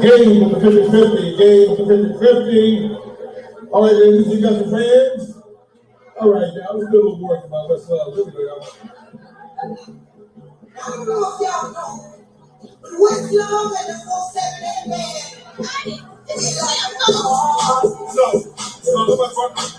Game with the 50-50. Game with the 50-50. All right, ladies, you got your fans? All right, now let's do a little work about let's here we go, y'all. I don't know if y'all know, but Westlove and the 478 band. It's like, oh, no, my partner.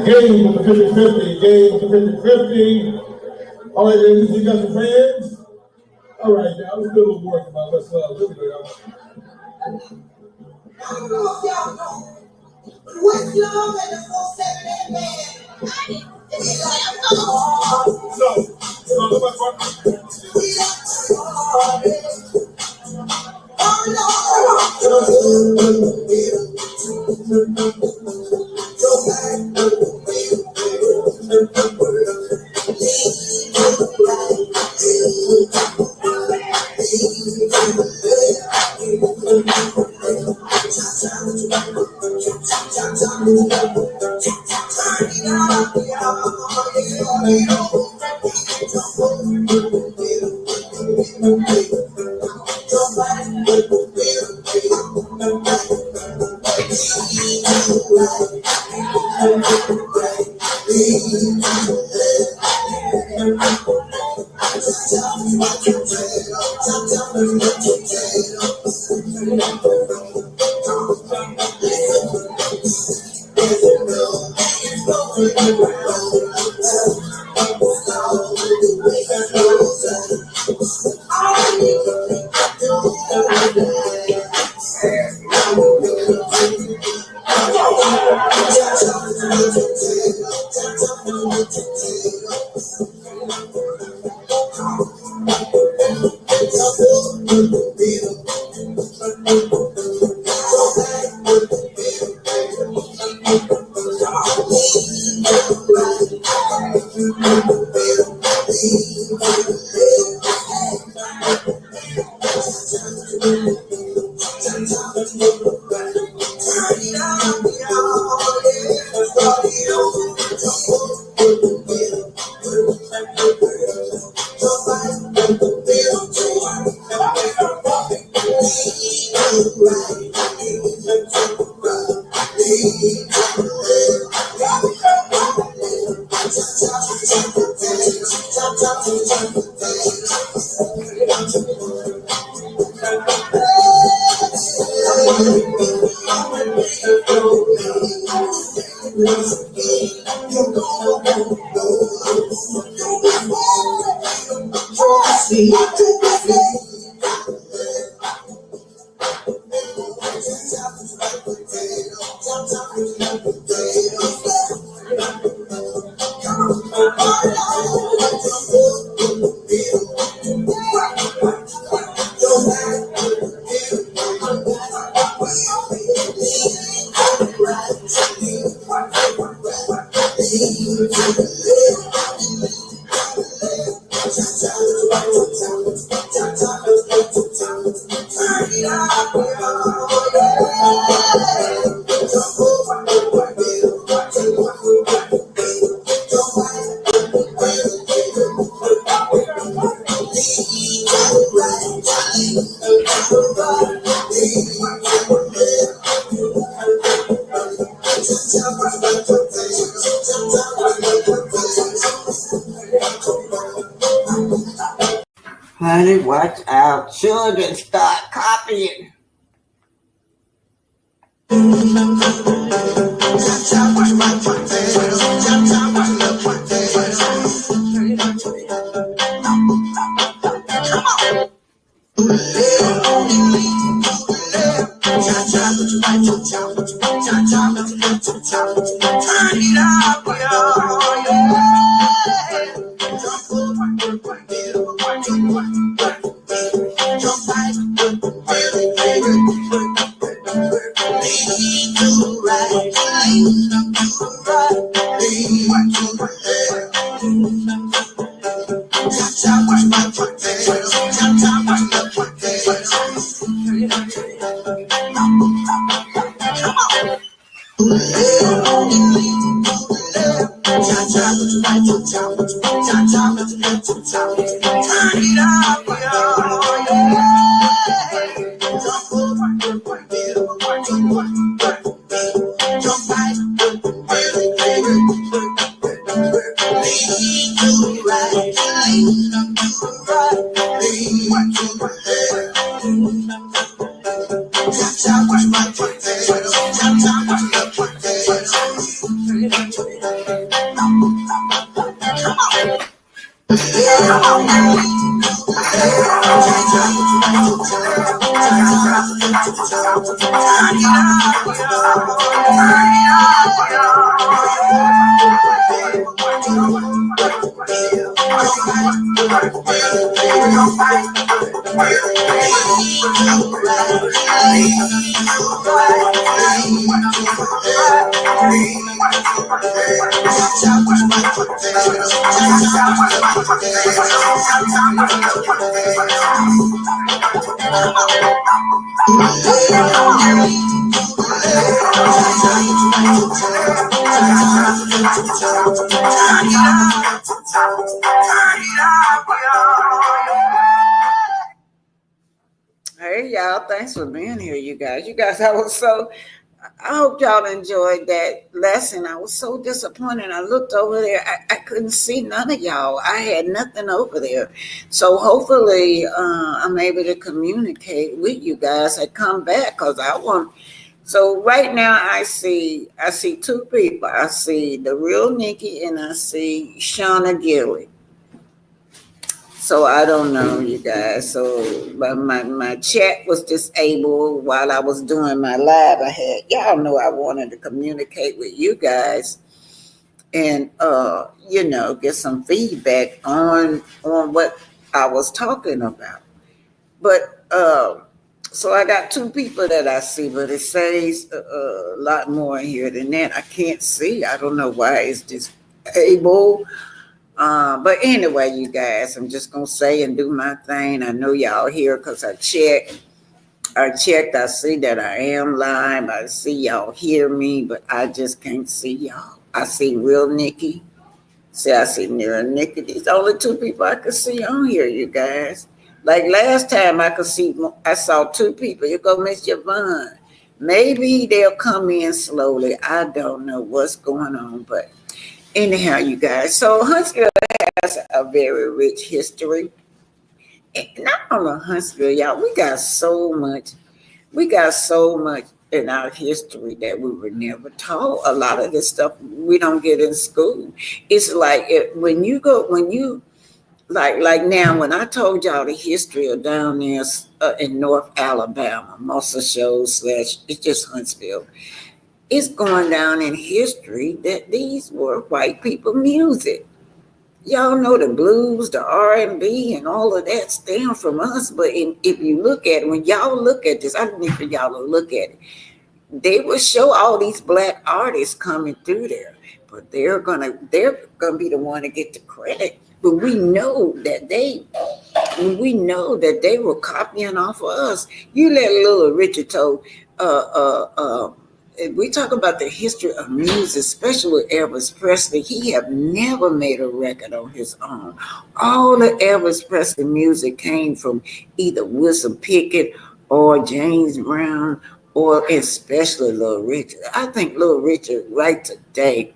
Game with the 50-50. Game with the 50-50. All right, ladies, you got your fans? All right, now let's do a little work about let's here we go, y'all. I don't know if y'all know, but Westlove and the 478 band. It's like, oh, no, my partner. Honey, watch out. Children start copying. Hey y'all, thanks for being here, you guys. I hope y'all enjoyed that lesson. I was so disappointed. I looked over there, I couldn't see none of y'all. I had nothing over there. So hopefully I'm able to communicate with you guys and come back because I want. So right now I see two people. I see the real Nikki and I see Shauna Gilly. So I don't know, you guys. So my chat was disabled while I was doing my live. Y'all know I wanted to communicate with you guys and get some feedback on what I was talking about. But so I got two people that I see, but it says a lot more here than that. I can't see. I don't know why it's disabled. But anyway, you guys, I'm just gonna say and do my thing. I know y'all here because I checked. I see that I am live. I see y'all hear me, but I just can't see y'all. I see real Nikki. See, I see near Nikki. These only two people I could see on here, you guys. Like last time I saw two people. You go Miss Yvonne. Maybe they'll come in slowly. I don't know what's going on, but anyhow, you guys. So Huntsville has a very rich history. And not only Huntsville, y'all, we got so much in our history that we were never taught. A lot of this stuff we don't get in school. It's like when you like now when I told y'all the history of down there in North Alabama, Muscle Shoals / it's just Huntsville. It's going down in history that these were white people music. Y'all know the blues, the R&B, and all of that stem from us. But if you look at it, when y'all look at this, I need for y'all to look at it. They will show all these black artists coming through there, but they're gonna be the one to get the credit. But we know that they were copying off of us. You let little Richard told. We talk about the history of music, especially with Elvis Presley. He have never made a record on his own. All the Elvis Presley music came from either Wilson Pickett or James Brown or especially Little Richard. I think Little Richard right today,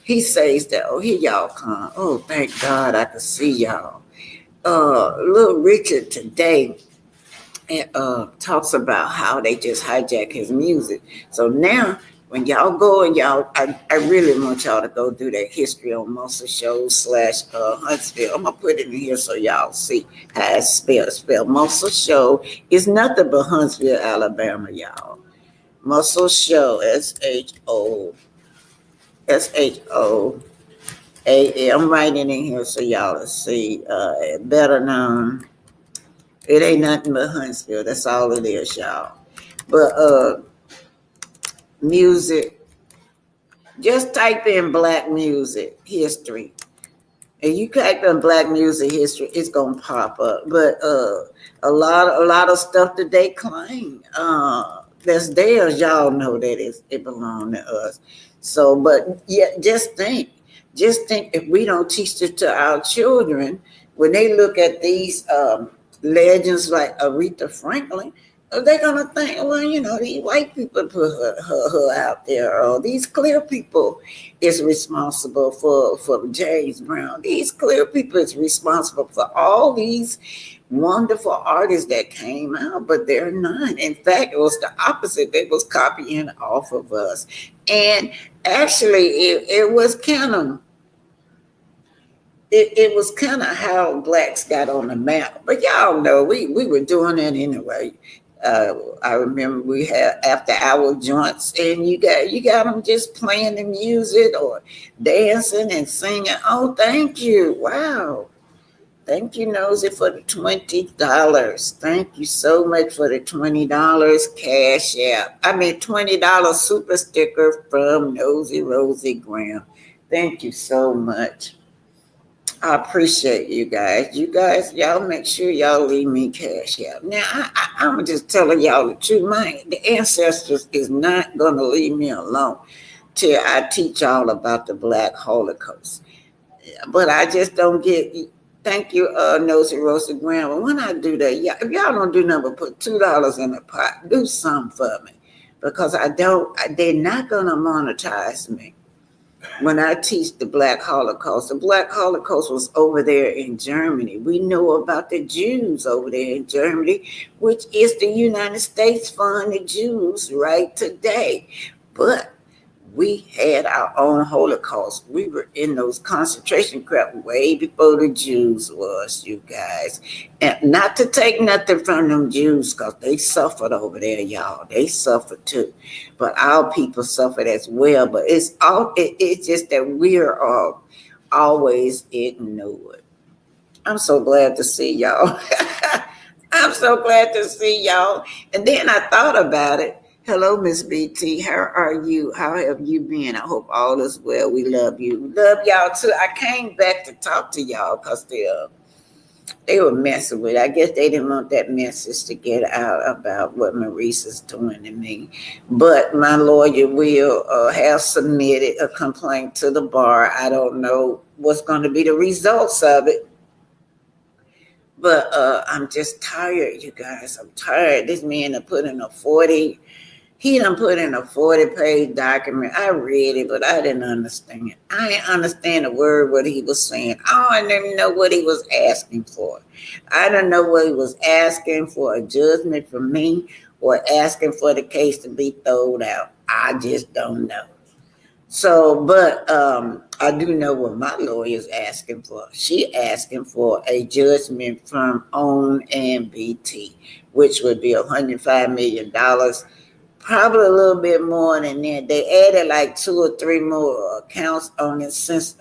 he says that, oh, here y'all come. Oh, thank God I can see y'all. Little Richard today talks about how they just hijack his music. So now, when y'all go and I really want y'all to go do that history on Muscle Show slash Huntsville. I'm gonna put it in here so y'all see how it's spelled. Spelled Muscle Show is nothing but Huntsville, Alabama, y'all. Muscle Show, SHOAM. I'm writing in here so y'all see. Better known. It ain't nothing but Huntsville. That's all it is, y'all. But music, just type in black music history. And you type in black music history, it's gonna pop up. But a lot of stuff that they claim that's theirs, y'all know that it belongs to us. So, but yeah, just think if we don't teach it to our children, when they look at these legends like Aretha Franklin, they're gonna think, well, these white people put her out there, or these clear people is responsible for James Brown. These clear people is responsible for all these wonderful artists that came out, but they're not. In fact, it was the opposite. They was copying off of us. And actually, it was kind of it was kind of how blacks got on the map. But y'all know we were doing that anyway. I remember we had after hour joints, and you got them just playing the music or dancing and singing. Oh, thank you! Wow, thank you, Nosy, for the $20. Thank you so much for the $20 cash app. $20 super sticker from Nosy Rosie Graham. Thank you so much. I appreciate you guys. Y'all make sure y'all leave me cash out. Now, I'm just telling y'all the truth. The ancestors is not going to leave me alone till I teach y'all about the Black Holocaust. But I just don't get. Thank you, Nosy Rosa Graham. And when I do that, if y'all don't do nothing but put $2 in the pot, do something for me, because they're not going to monetize me. When I teach the Black Holocaust was over there in Germany. We know about the Jews over there in Germany, which is the United States fund the Jews right today. But we had our own Holocaust. We were in those concentration camps way before the Jews was, you guys. And not to take nothing from them Jews, because they suffered over there, y'all. They suffered too. But our people suffered as well. But it's just that we're always ignored. I'm so glad to see y'all. I'm so glad to see y'all. And then I thought about it. Hello, Miss BT. How are you? How have you been? I hope all is well. We love you. Love y'all too. I came back to talk to y'all because they were messing with it. I guess they didn't want that message to get out about what Maurice is doing to me. But my lawyer will have submitted a complaint to the bar. I don't know what's going to be the results of it. But I'm just tired, you guys. I'm tired. This man put in a 40 40-page document. I read it, but I didn't understand it. I didn't understand a word what he was saying. I didn't even know what he was asking for. I didn't know what he was asking for, a judgment from me or asking for the case to be thrown out. I just don't know. So, but I do know what my lawyer is asking for. She asking for a judgment from OWN and BT, which would be $105 million. Probably a little bit more than that. They added like 2 or 3 more accounts on it since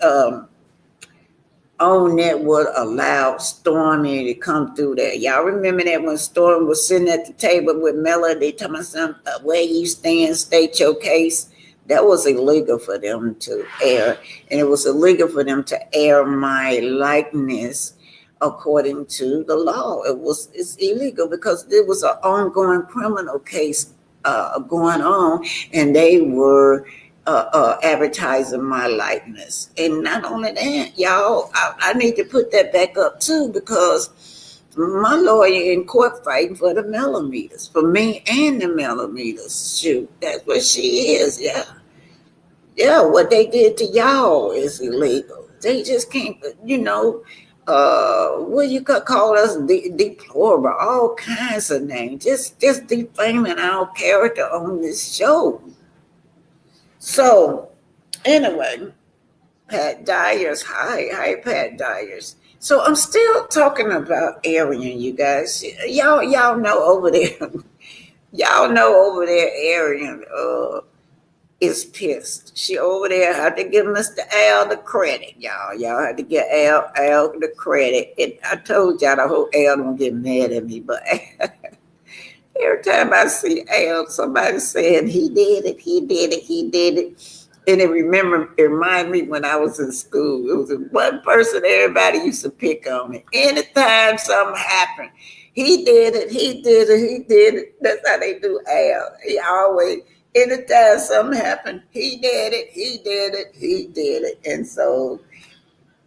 OWN Network allowed Stormy to come through there. Y'all remember that when Stormy was sitting at the table with Melody telling me something, where you stand, state your case. That was illegal for them to air. And it was illegal for them to air my likeness according to the law. It's illegal because there was an ongoing criminal case going on, and they were advertising my likeness. And not only that, y'all, I need to put that back up too, because my lawyer in court fighting for the millimeters, for me and the millimeters. Shoot, that's what she is. Yeah. Yeah, what they did to y'all is illegal. They just can't, what you could call us deplorable, all kinds of names, just defaming our character on this show. So, anyway, Pat Dyers, hi, Pat Dyers. So I'm still talking about Arian, you guys. Y'all know over there, Arian. Is pissed. She over there had to give Mr. Al the credit, y'all. Y'all had to give Al the credit. I told y'all, I hope Al don't get mad at me, but every time I see Al, somebody saying he did it. And it remind me when I was in school. It was one person everybody used to pick on me. Anytime something happened, he did it. That's how they do Al. He always, anytime something happened, he did it. And so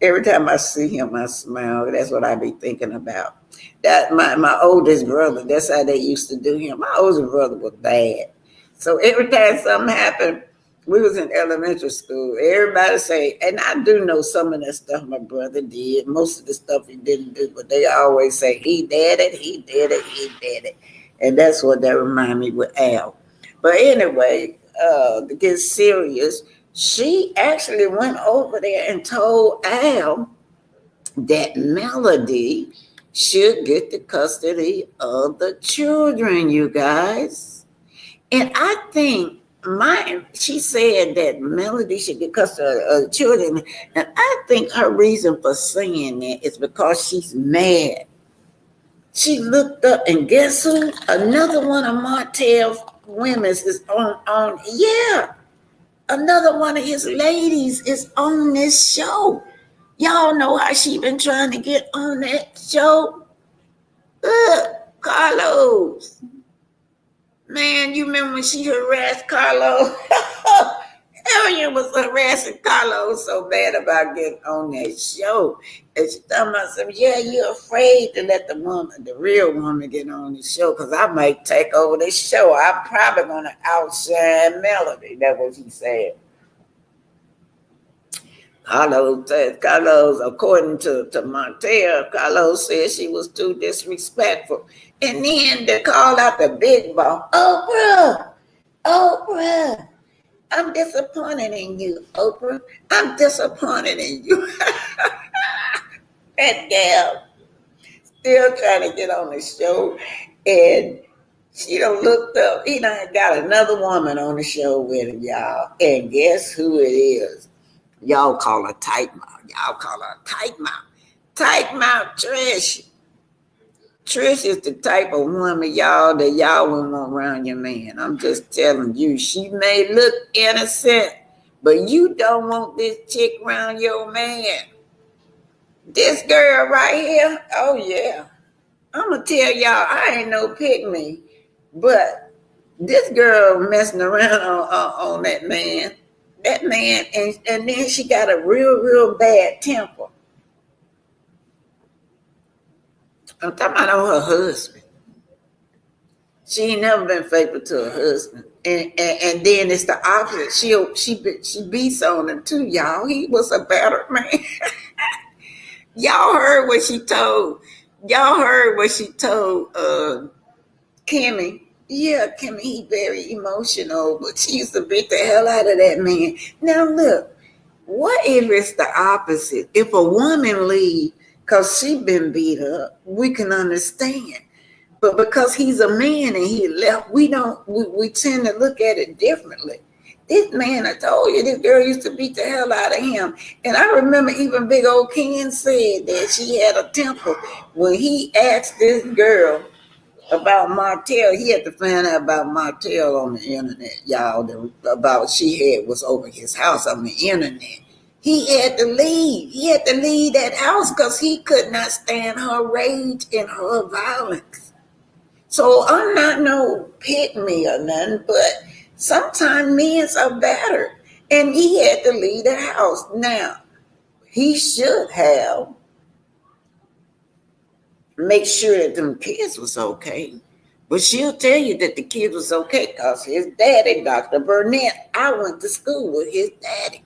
every time I see him, I smile. That's what I be thinking about. That my oldest brother, that's how they used to do him. My oldest brother was bad. So every time something happened, we was in elementary school. Everybody say, and I do know some of that stuff my brother did. Most of the stuff he didn't do, but they always say he did it. And that's what that remind me with Al. But anyway, to get serious, she actually went over there and told Al that Melody should get the custody of the children, you guys. And I think she said that Melody should get custody of the children. And I think her reason for saying that is because she's mad. She looked up and guess who? Another one of Martell's women's is on. Yeah. Another one of his ladies is on this show. Y'all know how she been trying to get on that show? Carlos. Man, you remember when she harassed Carlos? Arian was harassing Carlos so bad about getting on that show. And she talking about something, yeah, you're afraid to let the real woman get on the show because I might take over this show. I'm probably going to outshine Melody. That's what she said. Carlos, according to Martell, Carlos said she was too disrespectful. And then they called out the big boss. Oprah, I'm disappointed in you, Oprah. I'm disappointed in you. That gal still trying to get on the show. And she done looked up. He done got another woman on the show with him, y'all. And guess who it is? Y'all call her tight mouth. Tight mouth Trish. Trish is the type of woman, y'all, that y'all wouldn't want around your man. I'm just telling you, she may look innocent, but you don't want this chick around your man. This girl right here, oh yeah. I'm going to tell y'all, I ain't no pick-me, but this girl messing around on that man. That man, and then she got a real bad temper. I'm talking about on her husband. She ain't never been faithful to her husband. And then it's the opposite. She beats on him too, y'all. He was a battered man. Y'all heard what she told Kimmy. Yeah, Kimmy, he very emotional, but she used to beat the hell out of that man. Now look, what if it's the opposite? If a woman leave because she been beat up, we can understand. But because he's a man and he left, we tend to look at it differently. This man, I told you, this girl used to beat the hell out of him. And I remember even big old Ken said that she had a temper when he asked this girl about Martell. He had to find out about Martell on the internet, y'all. About she had was over his house on the internet. He had to leave. He had to leave that house because he could not stand her rage and her violence. So I'm not no pick me or nothing, but sometimes men are better. And he had to leave the house. Now, he should have make sure that them kids was okay. But she'll tell you that the kids was okay because his daddy, Dr. Burnett, I went to school with his daddy.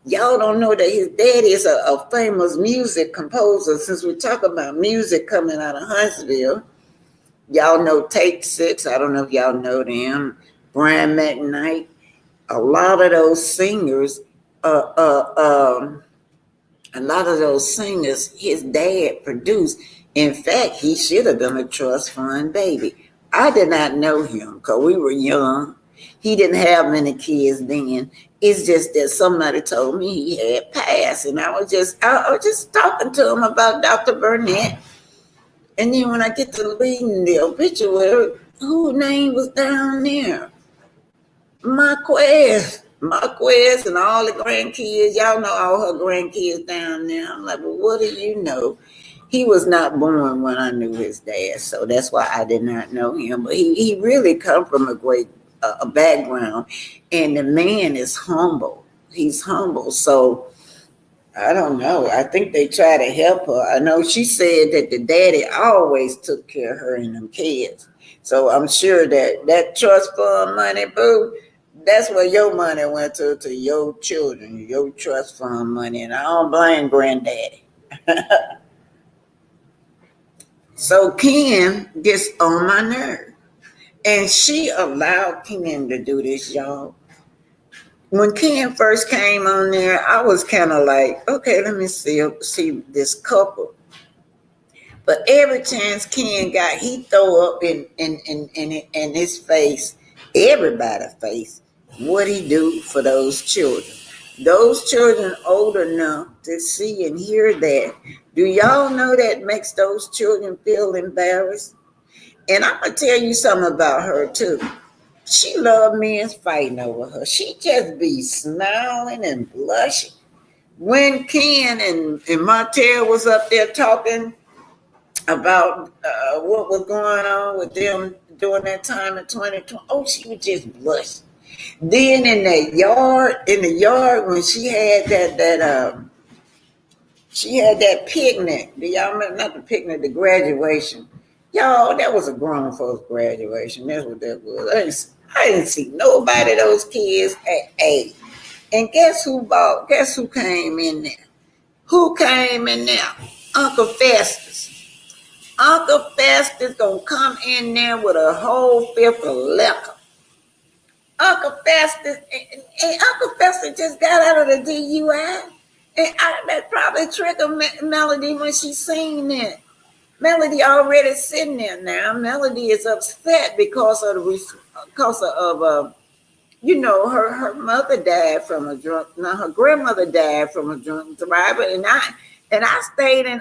Y'all don't know that his daddy is a famous music composer. Since we talk about music coming out of Huntsville, y'all know Take Six. I don't know if y'all know them. Brian McKnight. A lot of those singers, his dad produced. In fact, he should have been a trust fund baby. I did not know him because we were young. He didn't have many kids then. It's just that somebody told me he had passed, and I was just talking to him about Dr. Burnett. And then when I get to reading the obituary, whose name was down there? Marquez and all the grandkids. Y'all know all her grandkids down there. I'm like, well, what do you know? He was not born when I knew his dad, so that's why I did not know him. But he really come from a great background, and the man is humble. He's humble, so I don't know. I think they try to help her. I know she said that the daddy always took care of her and them kids. So I'm sure that trust fund money, boo, that's where your money went to your children, your trust fund money. And I don't blame granddaddy. So Ken gets on my nerve. And she allowed Ken to do this, y'all. When Ken first came on there, I was kind of like, okay, let me see this couple. But every chance Ken got, he throw up in his face, everybody's face, what he do for those children. Those children old enough to see and hear that. Do y'all know that makes those children feel embarrassed? And I'm going to tell you something about her too. She loved men's fighting over her. She just be smiling and blushing. When Ken and Martell was up there talking about what was going on with them during that time in 2020, oh, she would just blush. Then in the yard when she had that picnic. Do y'all remember? Not the picnic, the graduation. Y'all, that was a grown folks graduation. That's what that was. I didn't see nobody of those kids at age. And guess who came in there? Who came in there? Uncle Festus. Uncle Festus gonna come in there with a whole fifth of liquor. Uncle Festus just got out of the DUI. And that probably triggered Melody when she seen that. Melody already sitting there now. Melody is upset because of her mother died from a drunk. Now her grandmother died from a drunk driver, and I stayed in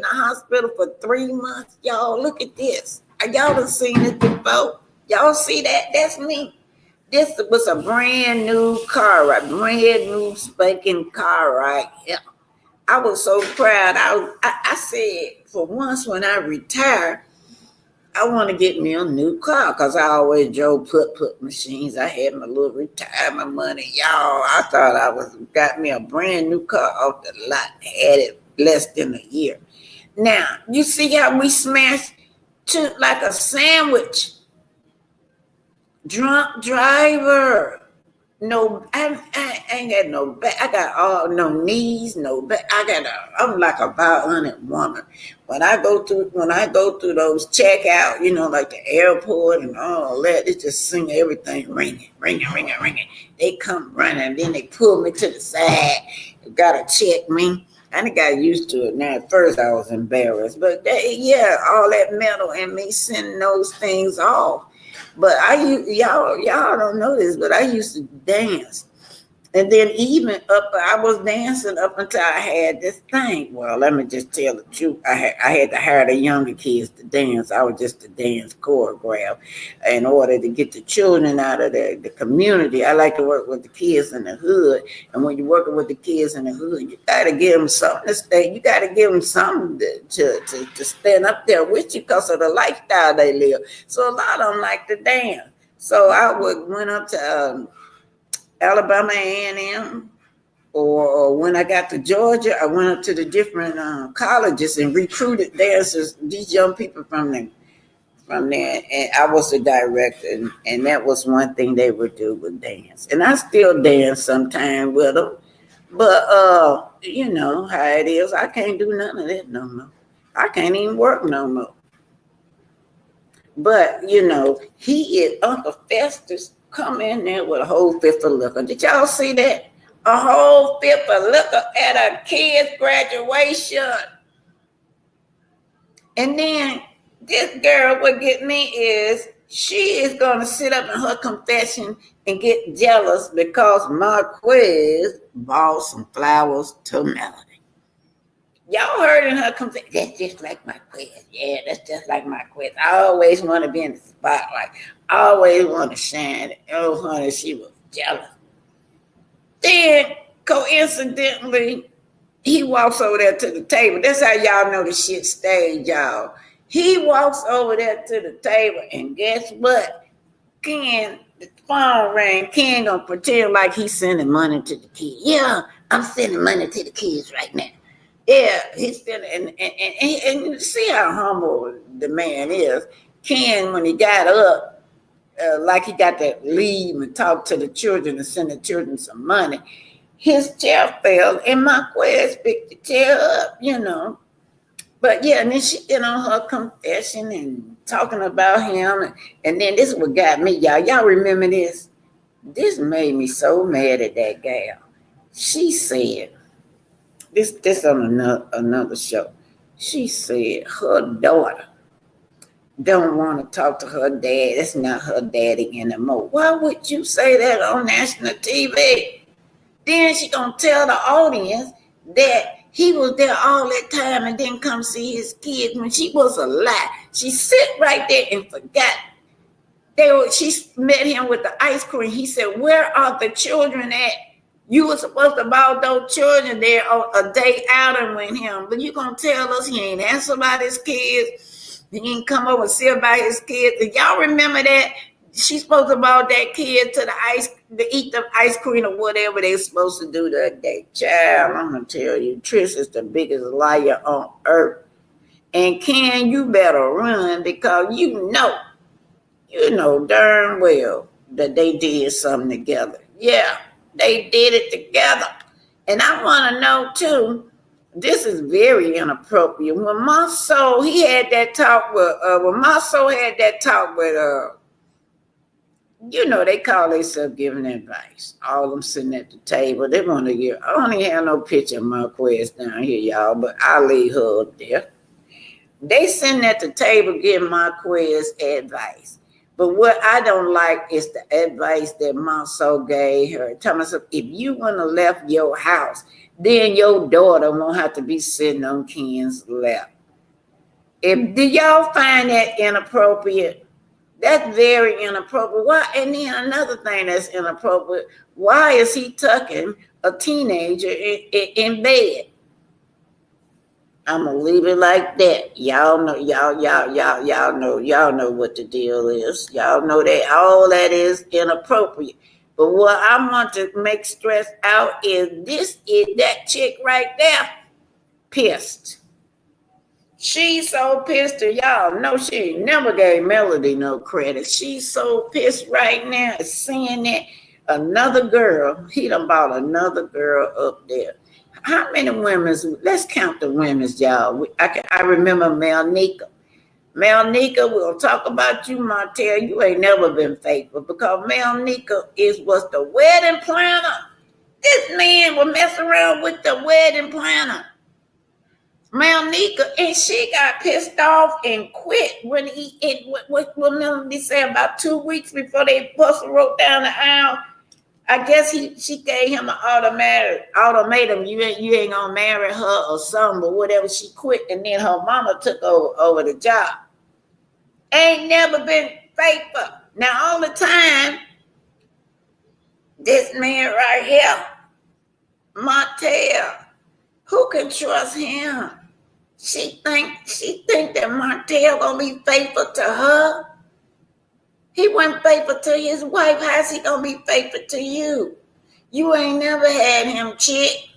the hospital for 3 months. Y'all, look at this. Y'all done seen it before. Y'all see that? That's me. This was a brand new car ride, brand new spanking car ride. Yeah. I was so proud. I said, for once when I retire, I want to get me a new car because I always drove put machines. I had my little retirement money. Y'all, I thought got me a brand new car off the lot. Had it less than a year. Now, you see how we smashed like a sandwich. Drunk driver. No, I ain't got no back. I got no knees, no back. I'm like a bionic woman. When I go through those checkout, like the airport and all that, it just sing everything ringing. They come running, then they pull me to the side. They gotta check me. I done got used to it now. At first I was embarrassed, but all that metal and me sending those things off. But y'all don't know this, but I used to dance. And then I was dancing up until I had this thing. Well, let me just tell the truth. I had to hire the younger kids to dance. I was just a dance choreograph in order to get the children out of the community. I like to work with the kids in the hood. And when you're working with the kids in the hood, you got to give them something to stay. You got to give them something to stand up there with you because of the lifestyle they live. So a lot of them like to dance. So I went up to Alabama A&M or when I got to Georgia, I went up to the different colleges and recruited dancers, these young people from there, and I was the director, and that was one thing they would do with dance, and I still dance sometime with them, but you know how it is. I can't do none of that no more. I can't even work no more. But you know, he is Uncle Festus come in there with a whole fifth of liquor. Did y'all see that? A whole fifth of liquor at a kid's graduation. And then this girl, what get me is she is going to sit up in her confession and get jealous because Marquez bought some flowers to Melody. Y'all heard in her confession, that's just like Marquez. Yeah, that's just like Marquez. I always want to be in the spotlight. I always want to shine. Oh, honey, she was jealous. Then, coincidentally, he walks over there to the table. That's how y'all know the shit stayed, y'all. He walks over there to the table, and guess what? Ken, the phone rang. Ken gonna pretend like he's sending money to the kids. Yeah, I'm sending money to the kids right now. Yeah, he's sending, and you see how humble the man is. Ken, when he got up, like he got to leave and talk to the children and send the children some money, his chair fell and Marquez picked the chair up, you know. But yeah, and then she get on her confession and talking about him. And then this is what got me, y'all. Y'all remember this? This made me so mad at that gal. She said, this on another show. She said her daughter don't want to talk to her dad. That's not her daddy anymore. Why would you say that on national TV? Then she gonna tell the audience that he was there all that time and didn't come see his kids when she was alive. She sit right there and forgot. She met him with the ice cream. He said, "Where are the children at? You were supposed to buy those children there on a day outing with him, but you gonna tell us he ain't answer about his kids. He didn't come over and see about his kids." And y'all remember that? She's supposed to buy that kid to eat the ice cream or whatever they're supposed to do that day. Child, I'm gonna tell you, Trish is the biggest liar on earth. And Ken, you better run because you know darn well that they did something together. Yeah, they did it together. And I want to know too, this is very inappropriate. When Maso, he had that talk with you know, they call themselves giving advice. All of them sitting at the table. They want to give. I don't even have no picture of Marquez down here, y'all, but I'll leave her up there. They sitting at the table giving Marquez advice. But what I don't like is the advice that Maso gave her. Telling us, if you wouldn't have left your house, then your daughter won't have to be sitting on Ken's lap. Do y'all find that inappropriate? That's very inappropriate. Why? And then another thing that's inappropriate, why is he tucking a teenager in bed? I'm gonna leave it like that. Y'all know what the deal is. Y'all know that all that is inappropriate. But what I want to make stress out is that chick right there pissed. She's so pissed to y'all. No, she never gave Melody no credit. She's so pissed right now seeing that another girl, he done bought another girl up there. How many women's, let's count the women's, y'all. I remember Mel Nika. Mel Nika, we'll talk about you, Martell. You ain't never been faithful because Mel Nika was the wedding planner. This man was messing around with the wedding planner. Mel Nika, and she got pissed off and quit when what Melody said about 2 weeks before they busted wrote down the aisle. I guess she gave him an ultimatum. You ain't gonna marry her or something, but whatever. She quit, and then her mama took over the job. Ain't never been faithful. Now all the time, this man right here, Martell, who can trust him? She think that Martell gonna be faithful to her. He wasn't faithful to his wife. How's he gonna be faithful to you? You ain't never had him, chick.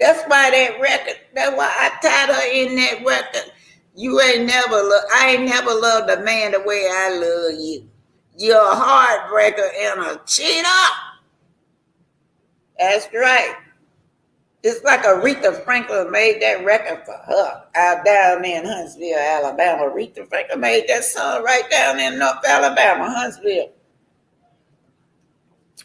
That's why that record, that's why I tied her in that record. I ain't never loved a man the way I love you. You're a heartbreaker and a cheater. That's right. It's like Aretha Franklin made that record for her out down there in Huntsville, Alabama. Aretha Franklin made that song right down in North Alabama, Huntsville.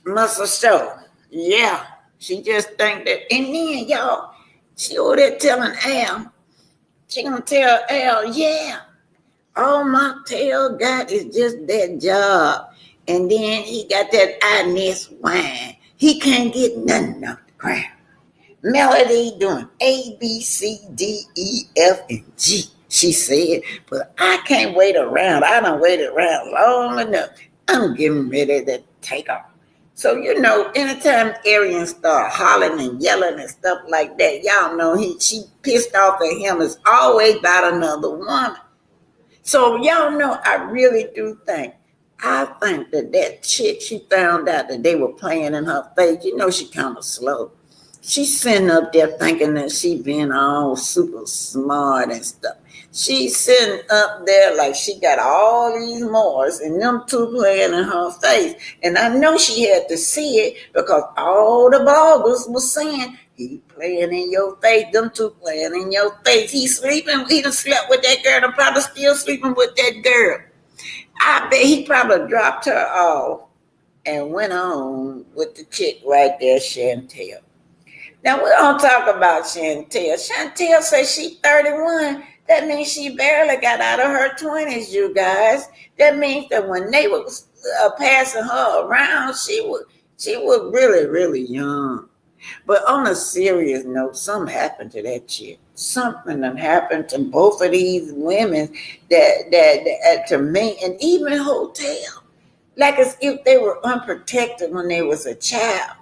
Muscle show. Yeah. She just think that. And then, y'all, she over there telling Al, she gonna tell Al, yeah, all Mocktail got is just that job. And then he got that Inez wine. He can't get nothing off the ground. Melody doing A, B, C, D, E, F, and G, she said. But I can't wait around. I done waited around long enough. I'm getting ready to take off. So, anytime Arian start hollering and yelling and stuff like that, y'all know she pissed off at him. It's always about another woman. So, y'all know, I really do think, that chick, she found out that they were playing in her face. She kind of slow. She's sitting up there thinking that she being all super smart and stuff. She's sitting up there like she got all these Moors and them two playing in her face. And I know she had to see it because all the bloggers were saying, he playing in your face, them two playing in your face. He's sleeping, he done slept with that girl and probably still sleeping with that girl. I bet he probably dropped her off and went on with the chick right there, Chantel. Now, we don't talk about Chantel. Chantel says she's 31. That means she barely got out of her 20s, you guys. That means that when they were passing her around, she was really, really young. But on a serious note, something happened to that chick. Something that happened to both of these women that to me, and even Hotel. Like as if they were unprotected when they was a child.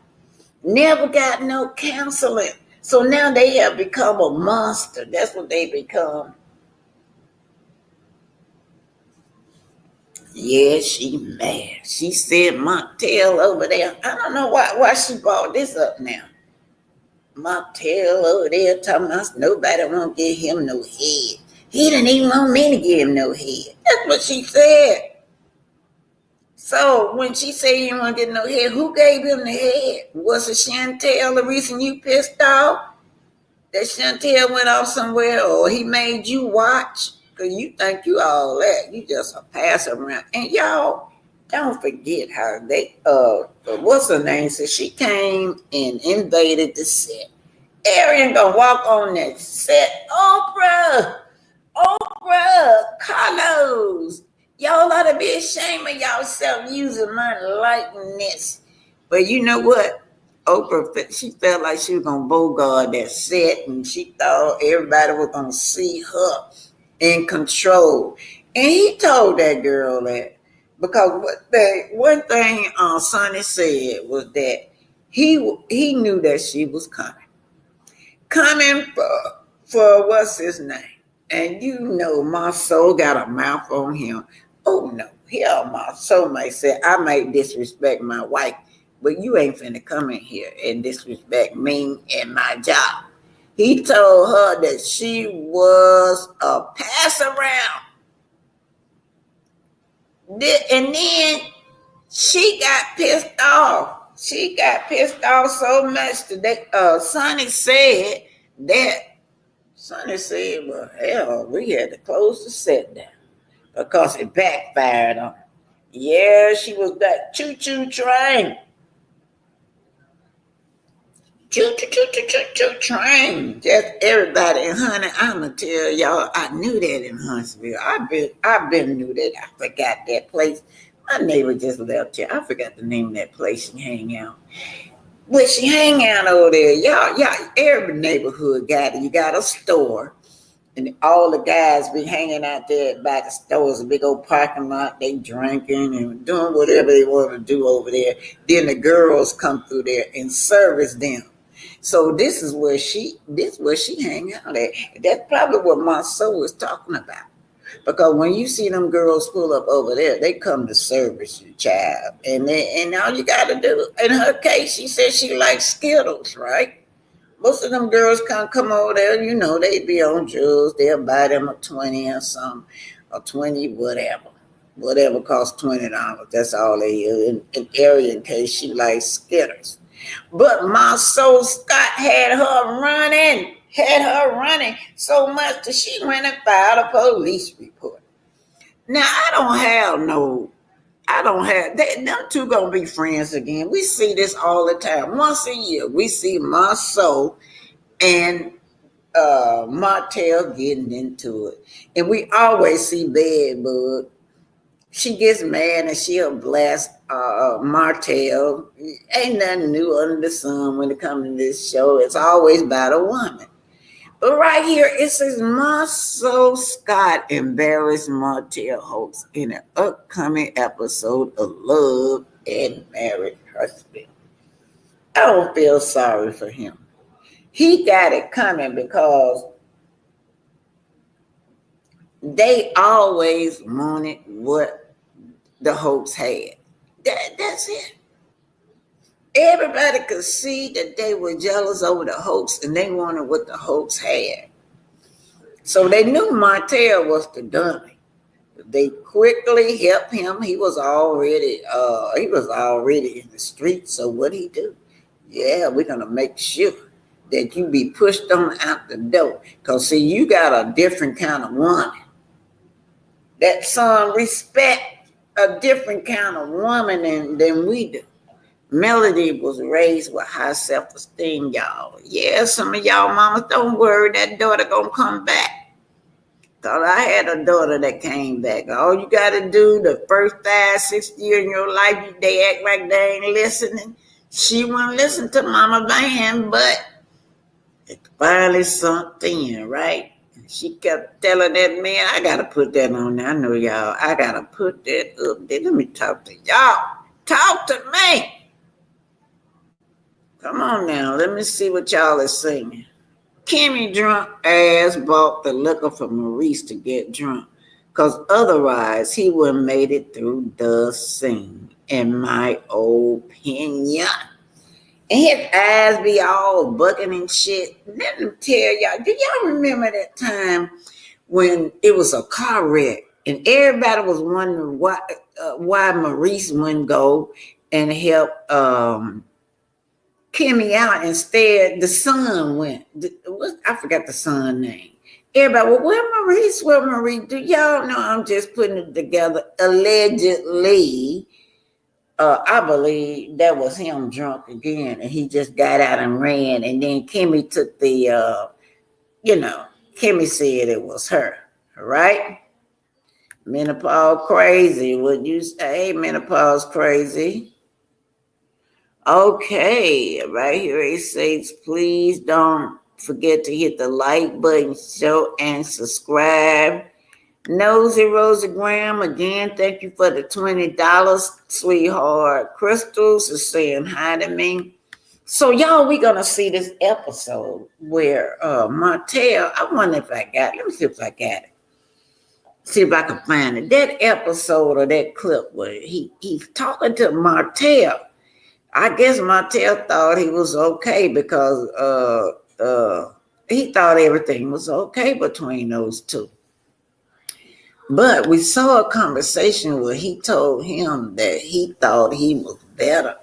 Never got no counseling. So now they have become a monster. That's what they become. Yeah, she mad. She said Mocktail over there. I don't know why she brought this up now. Mocktail over there talking about nobody won't give him no head. He didn't even want me to give him no head. That's what she said. So when she said he didn't want to get no head, who gave him the head? Was it Chantel the reason you pissed off? That Chantel went off somewhere or he made you watch? Because you think you all that. You just a pass around. And y'all, don't forget how they, what's her name? So she came and invaded the set. Arian gonna walk on that set. Oprah, Carlos. Y'all ought to be ashamed of yourself using my likeness. But you know what? Oprah, she felt like she was going to bogart that set, and she thought everybody was going to see her in control. And he told that girl that. Because one thing Sonny said was that he knew that she was coming. Coming for what's his name? And my soul got a mouth on him. Oh no, hell, my soulmate said I might disrespect my wife, but you ain't finna come in here and disrespect me and my job. He told her that she was a pass around. And then she got pissed off. She got pissed off so much that Sonny said, well, hell, we had to close the set down because it backfired on her. Yeah, she was that choo-choo train. Choo-choo train. Just everybody. And honey, I'ma tell y'all, I knew that in Huntsville. I've been knew that. I forgot that place. My neighbor just left here. I forgot the name of that place she hang out. But she hang out over there. Y'all, every neighborhood got it. You got a store. And all the guys be hanging out there by the stores, a big old parking lot. They drinking and doing whatever they want to do over there. Then the girls come through there and service them. So this is where she hang out at. That's probably what my soul is talking about. Because when you see them girls pull up over there, they come to service your child. And all you got to do, in her case, she said she likes Skittles, right? Most of them girls can't come over there, they be on drugs. They'll buy them a 20 or something, or 20, whatever. Whatever costs $20. That's all they use. In area in case she likes Skittles. But my soul Scott had her running so much that she went and filed a police report. Now I don't have them two gonna be friends again. We see this all the time. Once a year, we see Marceau and Martell getting into it. And we always see Bad Bug. She gets mad and she'll blast Martell. Ain't nothing new under the sun when it comes to this show. It's always about a woman. But right here, it says Marceau Scott embarrassed Martell Holtz in an upcoming episode of Love and Married Huntsville. I don't feel sorry for him. He got it coming because they always wanted what the Holtz had. That's it. Everybody could see that they were jealous over the Holtz and they wanted what the Holtz had. So they knew Martell was the dummy. They quickly helped him. He was already in the street. So what'd he do? Yeah, we're gonna make sure that you be pushed on out the door. Because see, you got a different kind of woman. That son respect a different kind of woman than we do. Melody was raised with high self-esteem, y'all. Yeah, some of y'all mamas, don't worry, that daughter gonna come back. Cause I had a daughter that came back. All you gotta do the first 5, 6 years in your life, they act like they ain't listening. She wouldn't listen to Mama Van, but it finally sunk in, right? She kept telling that man, I gotta put that on there. I know y'all, I gotta put that up there. Let me talk to y'all. Talk to me. Come on now, let me see what y'all are singing. Kimmy drunk ass bought the liquor for Maurice to get drunk, because otherwise he wouldn't made it through the scene, in my opinion. And his eyes be all bucking and shit. Let me tell y'all, do y'all remember that time when it was a car wreck and everybody was wondering why Maurice wouldn't go and help Kimmy out? Instead, the son went. I forgot the son's name. Everybody, well, where Maurice? Do y'all know? I'm just putting it together. Allegedly, I believe that was him drunk again, and he just got out and ran. And then Kimmy took the, Kimmy said it was her, right? Menopause crazy. Would you say menopause crazy? Okay, right here it says, please don't forget to hit the like button, show, and subscribe. Nosy Rosiegram, again, thank you for the $20, sweetheart. Crystals is saying hi to me. So, y'all, we're going to see this episode where Martell, I wonder if I got it. Let me see if I got it. See if I can find it. That episode or that clip where he's talking to Martell. I guess Martell thought he was okay because he thought everything was okay between those two. But we saw a conversation where he told him that he thought he was better.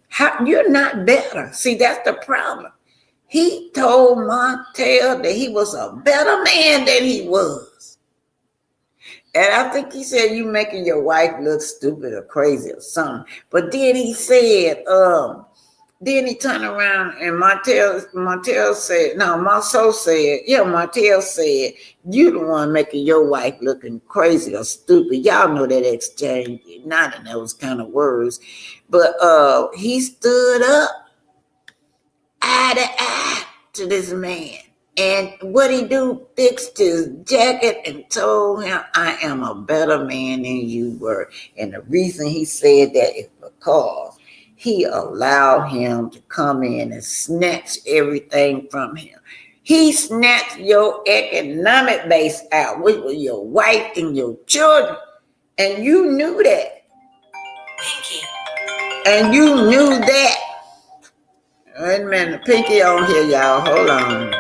How, you're not better. See, that's the problem. He told Martell that he was a better man than he was. And I think he said, you making your wife look stupid or crazy or something. But then he said, then he turned around and Martell said, Marceau said, Martell said, you the one making your wife looking crazy or stupid. Y'all know that exchange, not in those kind of words. But he stood up eye to eye to this man. And what he do, fixed his jacket and told him, I am a better man than you were. And the reason he said that is because he allowed him to come in and snatch everything from him. He snatched your economic base out, which was your wife and your children. And you knew that. Pinky. And you knew that. Wait a minute, Pinky on here, y'all. Hold on.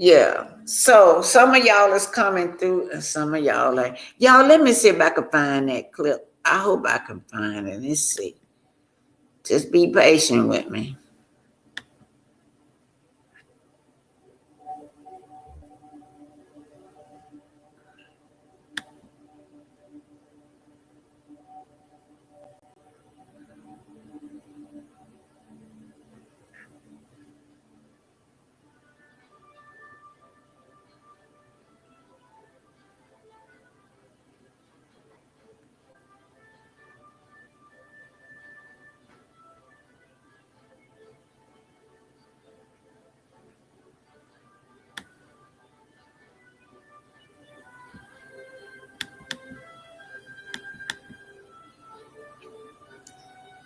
Yeah. So some of y'all is coming through and some of y'all like, y'all, let me see if I can find that clip. I hope I can find it. Let's see. Just be patient with me.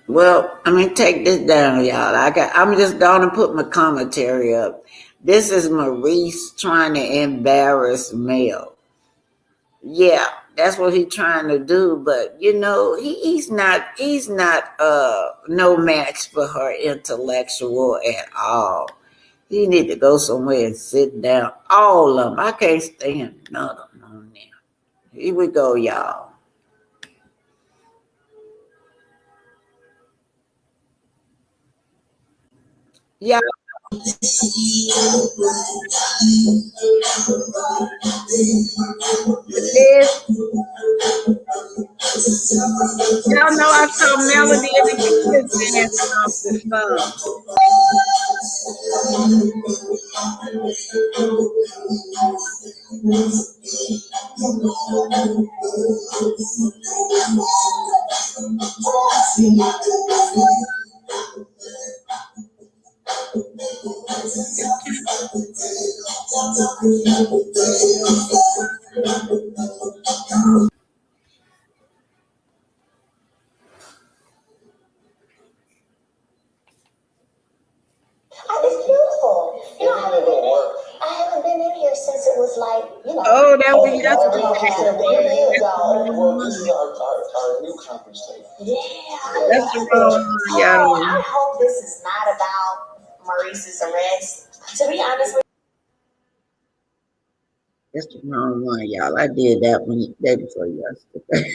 Well, I'm gonna take this down, y'all. I'm just gonna put my commentary up. This is Maurice trying to embarrass Mel. Yeah, that's what he's trying to do, but you know, he's not no match for her intellectual at all. He need to go somewhere and sit down. All of them. I can't stand none of them on there. Here we go, y'all. Yeah. This, y'all know I saw Melody in the kids dancing off the phone. It's beautiful. You know, I haven't been in here since it was like, Oh, that was almost yesterday. 1 year That's the ago. wrong Well, this is one. our new conference table. Yeah, I That's the love wrong it. one, Oh, y'all. I hope this is not about Maurice's arrest. To be honest with That's the wrong one, y'all. I did that one day before yesterday.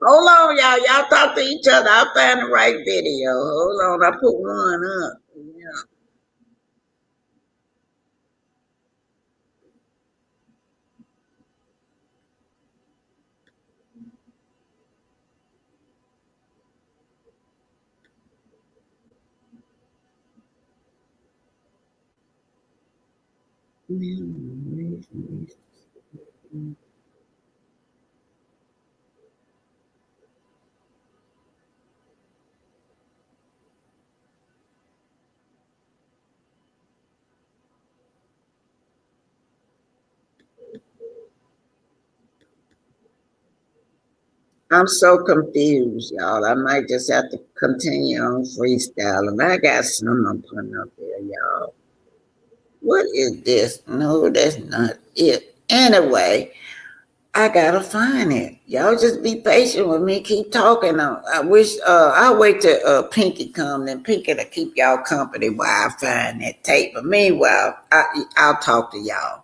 Hold on, y'all. Y'all talk to each other. I'll find the right video. Hold on. I put one up. Yeah. I'm so confused, y'all. I might just have to continue on freestyling. I got some I'm putting up there, y'all. What is this? No, that's not it. Anyway, I gotta find it. Y'all just be patient with me. Keep talking. I wish I'll wait till Pinky come, then Pinky to keep y'all company while I find that tape. But meanwhile, I'll talk to y'all.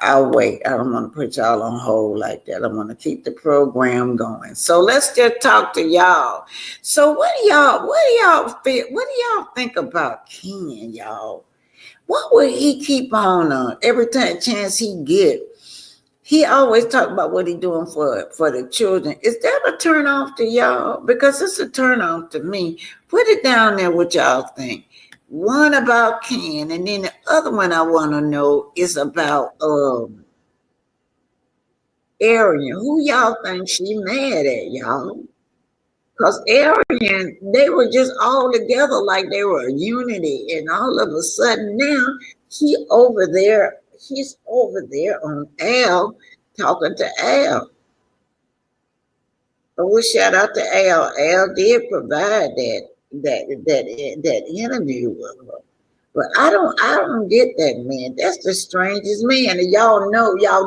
I'll wait. I don't want to put y'all on hold like that. I want to keep the program going. So let's just talk to y'all. So what do y'all think about Ken, y'all? What would he keep on every time chance he get? He always talk about what he doing for the children. Is that a turn off to y'all? Because it's a turn off to me. Put it down there what y'all think. One about Ken, and then the other one I want to know is about Arian. Who y'all think she mad at, y'all? Because Arian, they were just all together like they were a unity, and all of a sudden now she's over there on Al, talking to Al. Oh, shout out to Al. Al did provide that interview with her. But I don't get that, man. That's the strangest man. And y'all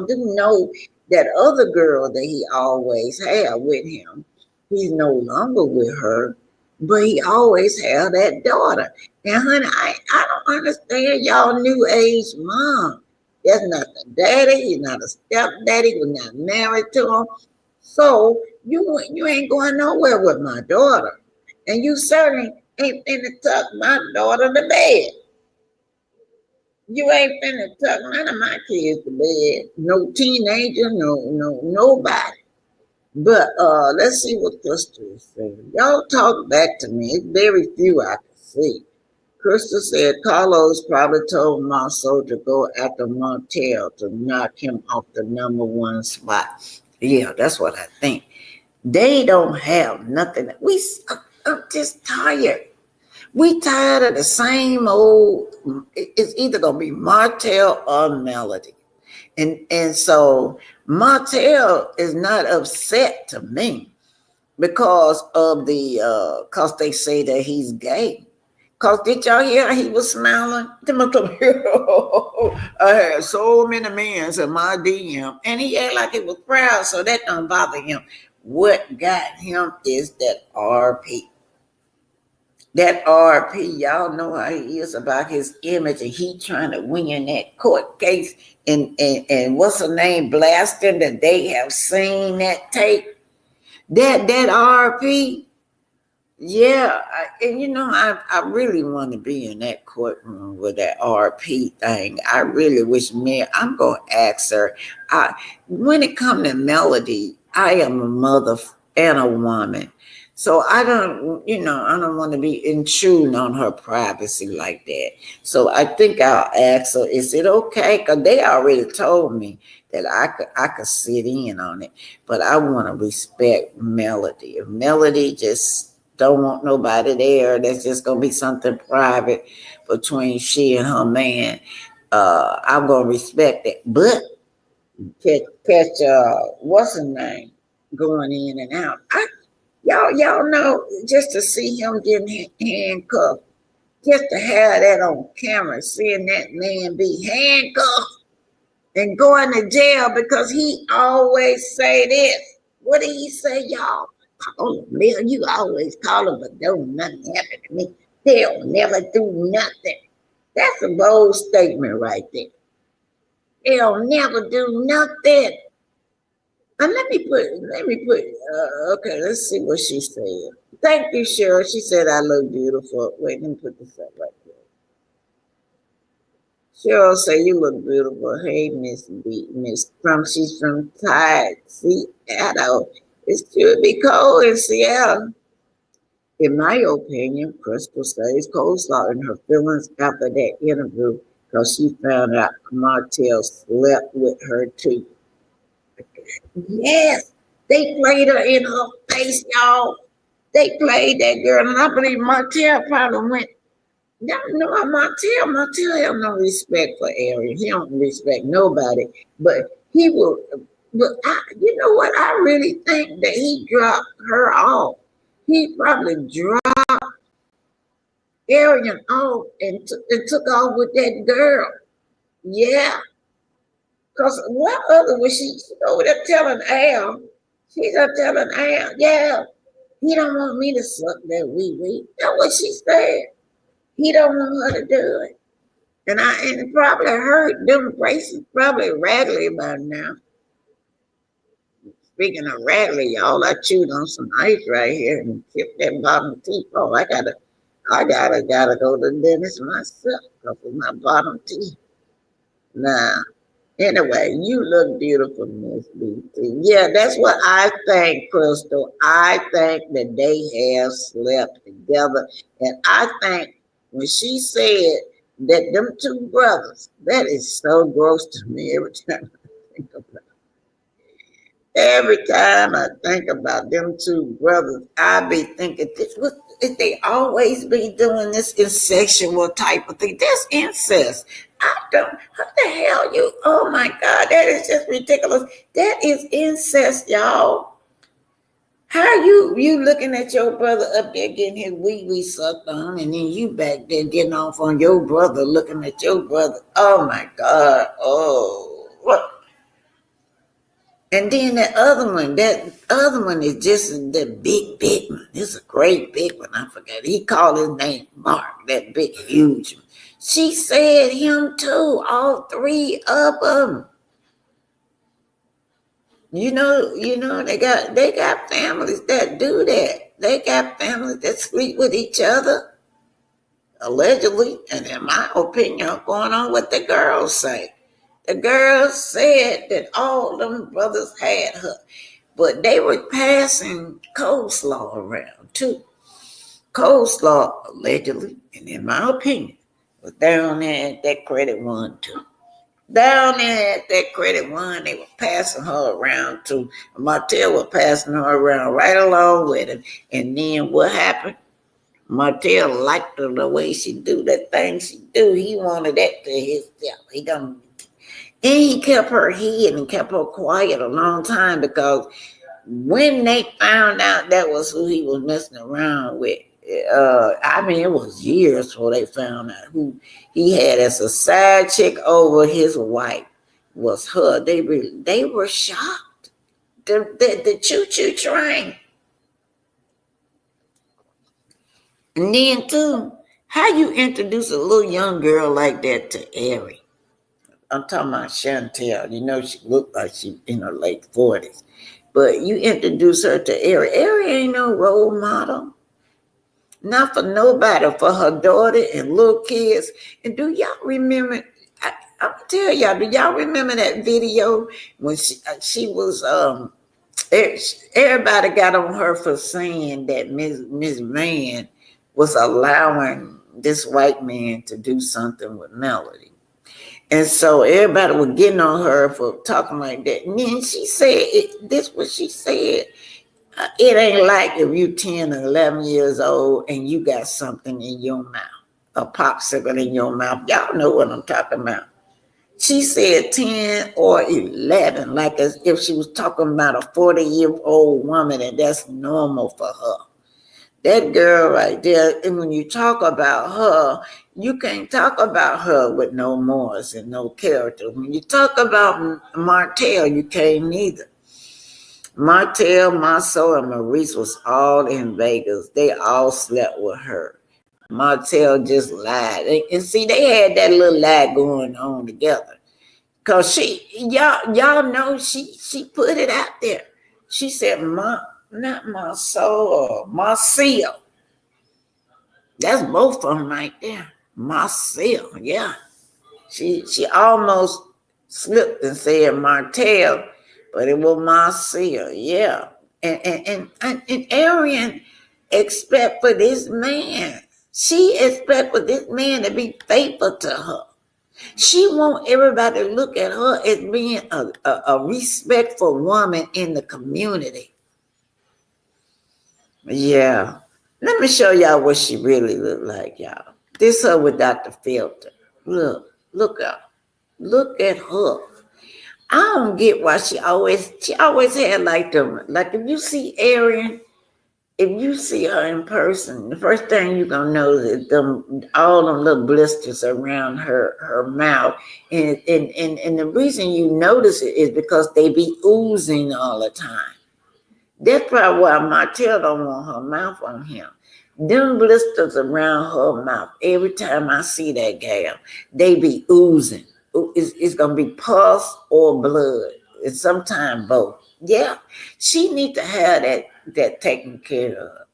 do know that other girl that he always had with him. He's no longer with her, but he always had that daughter. And honey, I don't understand y'all new age mom. That's not the daddy. He's not a stepdaddy. We're not married to him. So you ain't going nowhere with my daughter. And you certainly ain't finna tuck my daughter to bed. You ain't finna tuck none of my kids to bed. No teenager, nobody. But let's see what Crystal is saying. Y'all talk back to me. It's very few I can see. Crystal said Carlos probably told Monso to go after Montel to knock him off the #1 spot. Yeah, that's what I think. They don't have nothing. I'm just tired. We tired of the same old. It's either gonna be Martell or Melody, and so Martell is not upset to me because of cause they say that he's gay. Cause did y'all hear he was smiling? I had so many men in my DM, and he act like he was proud, so that don't bother him. What got him is that RP. That RP, y'all know how he is about his image, and he trying to win that court case. And what's her name blasting that they have seen that tape. That RP. Yeah, I really want to be in that courtroom with that RP thing. I really wish I'm going to ask her. When it comes to Melody, I am a mother and a woman. So I don't want to be intruding on her privacy like that. So I think I'll ask her, is it okay? Because they already told me that I could sit in on it. But I want to respect Melody. If Melody just don't want nobody there, that's just gonna be something private between she and her man. I'm gonna respect it. But catch what's her name going in and out. Y'all know, just to see him getting handcuffed, just to have that on camera, seeing that man be handcuffed and going to jail because he always say this. What did he say, y'all? Oh, Bill, you always call them, but don't nothing happen to me. They'll never do nothing. That's a bold statement right there. They'll never do nothing. And let me put, okay, let's see what she said. Thank you, Cheryl. She said I look beautiful. Wait, let me put this up right there. Cheryl say you look beautiful. Hey, Miss B, she's from Tide, Seattle. It should be cold in Seattle. In my opinion, Crystal stays coleslaw in her feelings after that interview because she found out Martell slept with her too. Yes, they played her in her face, y'all. They played that girl, and I believe Martell probably went. Y'all know Martell have no respect for Ariel. He don't respect nobody, but he will. But you know what? I really think that he dropped her off. He probably dropped Ariel off and took off with that girl. Yeah. Because what other was she over there telling Al? She's up telling Al, yeah, he don't want me to suck that wee. That's what she said. He don't want her to do it. And it probably hurt them braces, probably rattly by now. Speaking of rattly, y'all, I chewed on some ice right here and chipped that bottom teeth off. I gotta go to the dentist myself because of my bottom teeth. Nah. Anyway, you look beautiful, Miss BT. Yeah, that's what I think, Crystal. I think that they have slept together. And I think when she said that them two brothers, that is so gross to me every time I think about it. Every time I think about them two brothers, I be thinking, this, what, if they always be doing this incestual type of thing. That's incest. I don't, what the hell you, oh my God, that is just ridiculous. That is incest, y'all. How you looking at your brother up there getting his wee wee sucked on, and then you back there getting off on your brother, looking at your brother. Oh my God. Oh, what? And then that other one is just the big one. It's a great big one. I forgot. He called his name Mark, that big, huge one. She said him too, all three of them. They got families that do that. They got families that sleep with each other, allegedly. And in my opinion, going on what the girls say. The girls said that all them brothers had her. But they were passing coleslaw around too. Coleslaw, allegedly, and in my opinion, was down there at that credit one too. Down there at that credit one, they were passing her around too. Martell was passing her around right along with him. And then what happened? Martell liked her the way she do that thing she do. He wanted that to himself. And he kept her hid and kept her quiet a long time because when they found out that was who he was messing around with, it was years before they found out who he had as a side chick over his wife was her. They were shocked. The choo-choo train. And then too, how you introduce a little young girl like that to Ari? I'm talking about Chantel. She looked like she in her late 40s. But you introduce her to Ari. Ari ain't no role model. Not for nobody, for her daughter and little kids. And do y'all remember, I'm going to tell y'all, do y'all remember that video when she was, everybody got on her for saying that Miss Van was allowing this white man to do something with Melody. And so everybody was getting on her for talking like that. And then she said, this what she said. It ain't like if you 10 or 11 years old and you got something in your mouth, a popsicle in your mouth. Y'all know what I'm talking about. She said 10 or 11, like as if she was talking about a 40-year-old woman, and that's normal for her. That girl right there, and when you talk about her, you can't talk about her with no morals and no character. When you talk about Martell, you can't either. Martell, Marceau, and Maurice was all in Vegas. They all slept with her. Martell just lied. And see, they had that little lie going on together. Cause y'all know she put it out there. She said, not Marceau or Marcel. That's both of them right there. Marcel, yeah. She almost slipped and said Martell, but it was Marcel, yeah. And Arian expect for this man. She expect for this man to be faithful to her. She want everybody to look at her as being a respectful woman in the community. Yeah. Let me show y'all what she really look like, y'all. This her without the filter. Look at her. I don't get why she always had like them. Like if you see Arian, if you see her in person, the first thing you're gonna know is all them little blisters around her mouth. And the reason you notice it is because they be oozing all the time. That's probably why Martell don't want her mouth on him. Them blisters around her mouth, every time I see that gal, they be oozing. It's going to be pus or blood. And sometimes both. Yeah, she need to have that taken care of.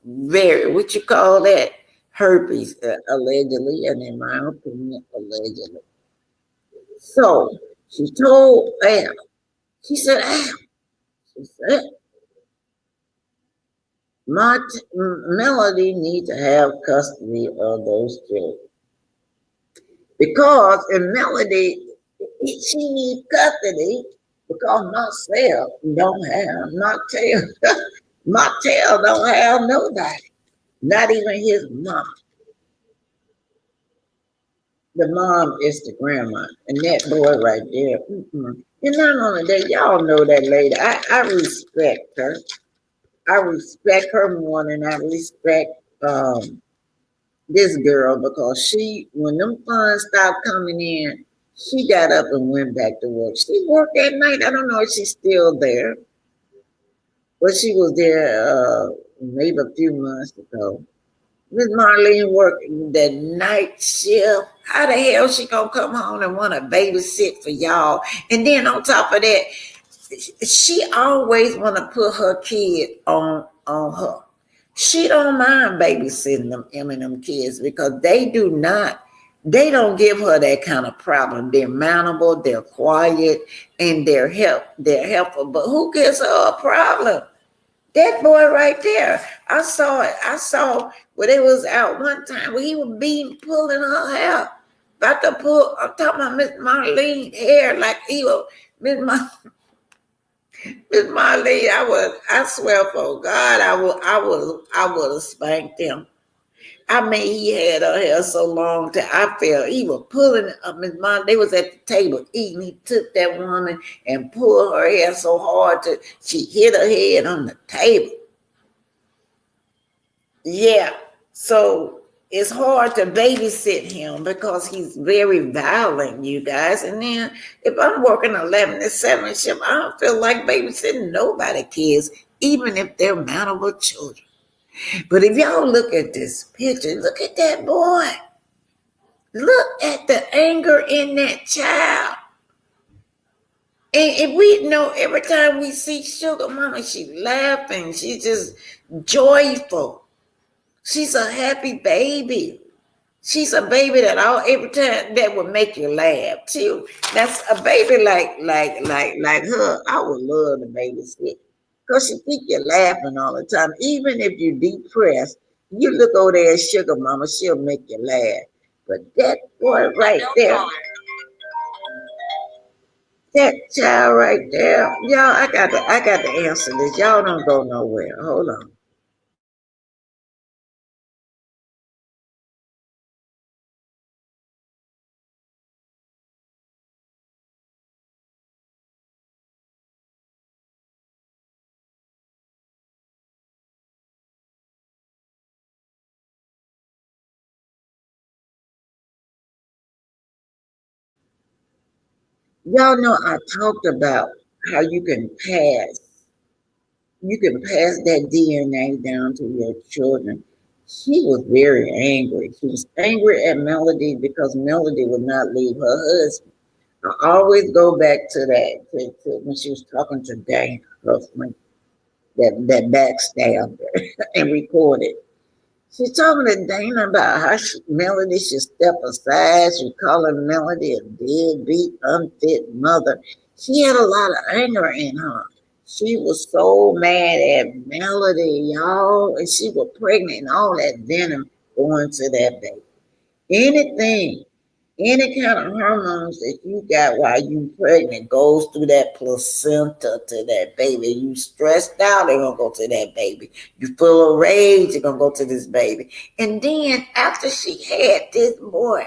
What you call that? Herpes, allegedly, and in my opinion, allegedly. So, She told Al, she said, Al, she said, Melody needs to have custody of those children. Because in Melody, she needs custody because Marcel don't have Martell. Martell don't have nobody, not even his mom. The mom is the grandma, and that boy right there. And not only that, y'all know that lady. I respect her. I respect her more than I respect this girl because she, when them funds stopped coming in, she got up and went back to work. She worked at night. I don't know if she's still there, but she was there maybe a few months ago. Miss Marlene worked the night shift. How the hell she gonna come home and want to babysit for y'all? And then on top of that, she always want to put her kid on her. She don't mind babysitting them kids because they don't give her that kind of problem. They're manageable, they're quiet, and they're helpful. But who gives her a problem? That boy right there. I saw it. I saw when it was out one time where he was pulling her hair. About to pull, I'm talking about Miss Marlene's hair like he was Miss Marlene. I swear for God, I would have spanked him. I mean, he had her hair so long that I felt he was pulling up. Miss Marlene, they was at the table eating. He took that woman and pulled her hair so hard that she hit her head on the table. Yeah, so it's hard to babysit him because he's very violent, you guys. And then if I'm working 11 to 7 shift, I don't feel like babysitting nobody kids, even if they're manageable children. But if y'all look at this picture, look at that boy. Look at the anger in that child. And if we know every time we see Sugar Mama, she's laughing. She's just joyful. She's a happy baby. She's a baby that every time that would make you laugh too. That's a baby like her. I would love to babysit because she keep you laughing all the time. Even if you're depressed, you look over there at Sugar Mama, she'll make you laugh. But that boy right there, that child right there, y'all, I got to answer this. Y'all don't go nowhere. Hold on. Y'all know I talked about how you can pass that DNA down to your children. She was very angry. She was angry at Melody because Melody would not leave her husband. I always go back to that to when she was talking to Dana Huffman, that backstabbed her and recorded. She's talking to Dana about how Melody should step aside. She calling Melody a deadbeat, unfit mother. She had a lot of anger in her. She was so mad at Melody, y'all, and she was pregnant and all that venom going to that baby. Anything, any kind of hormones that you got while you pregnant goes through that placenta to that baby. You stressed out, they're gonna go to that baby. You full of rage, you're gonna go to this baby. And then after she had this boy,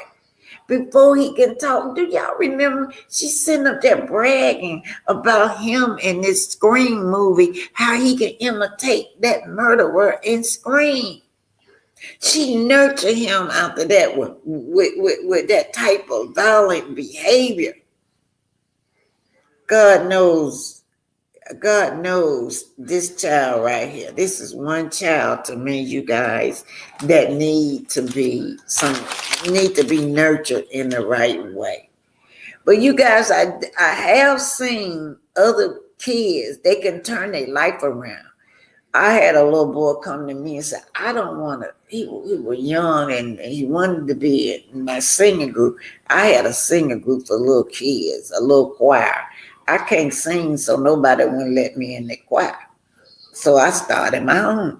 before he can talk, do y'all remember she's sitting up there bragging about him in this Scream movie, how he can imitate that murderer in Scream. She nurtured him after that with that type of violent behavior. God knows this child right here. This is one child to me, you guys, that need to be nurtured in the right way. But you guys, I have seen other kids, they can turn their life around. I had a little boy come to me and say, I don't want to, he was young and he wanted to be in my singing group. I had a singing group for little kids, a little choir. I can't sing, so nobody wouldn't let me in the choir. So I started my own.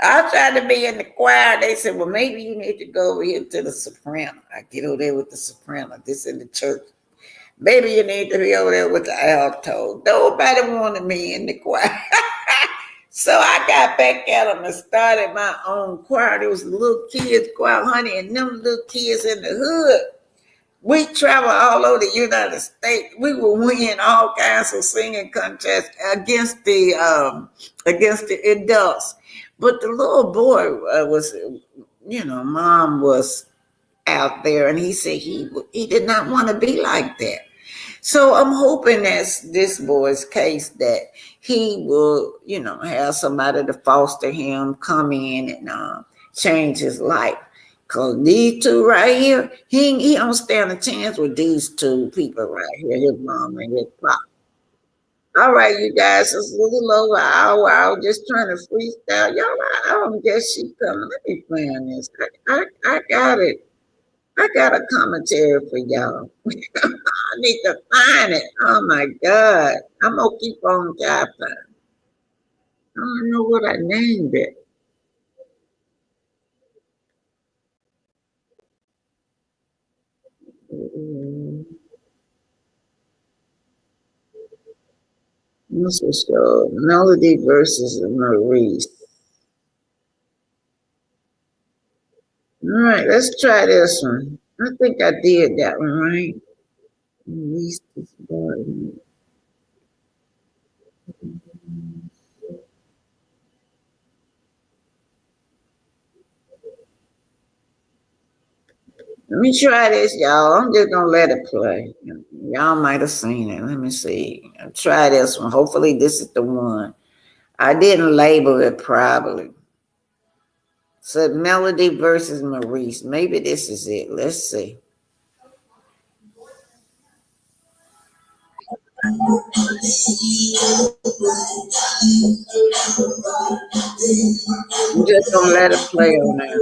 I tried to be in the choir. They said, well, maybe you need to go over here to the soprano. I get over there with the soprano. This in the church. Maybe you need to be over there with the alto. Nobody wanted me in the choir. So I got back at them and started my own choir. There was a little kids choir, honey, and them little kids in the hood. We travel all over the United States. We will win all kinds of singing contests against the adults. But the little boy was, mom was out there, and he said he did not want to be like that. So I'm hoping that's this boy's case, that he will, have somebody to foster him, come in and change his life. Cause these two right here, he don't stand a chance with these two people right here, his mom and his pop. All right, you guys, it's a little over an hour. I was just trying to freestyle. Y'all, I don't guess she coming. Let me plan this. I got it. I got a commentary for y'all. I need to find it. Oh my God. I'm gonna keep on tapping. I don't know what I named it. This was show Melody versus Maurice. All right, let's try this one. I think I did that one right. Maurice disbarrment. Let me try this, y'all. I'm just gonna let it play. Y'all might have seen it. Let me see. I'll try this one. Hopefully, this is the one. I didn't label it properly. So Melody versus Maurice. Maybe this is it. Let's see. I'm just gonna let it play on there.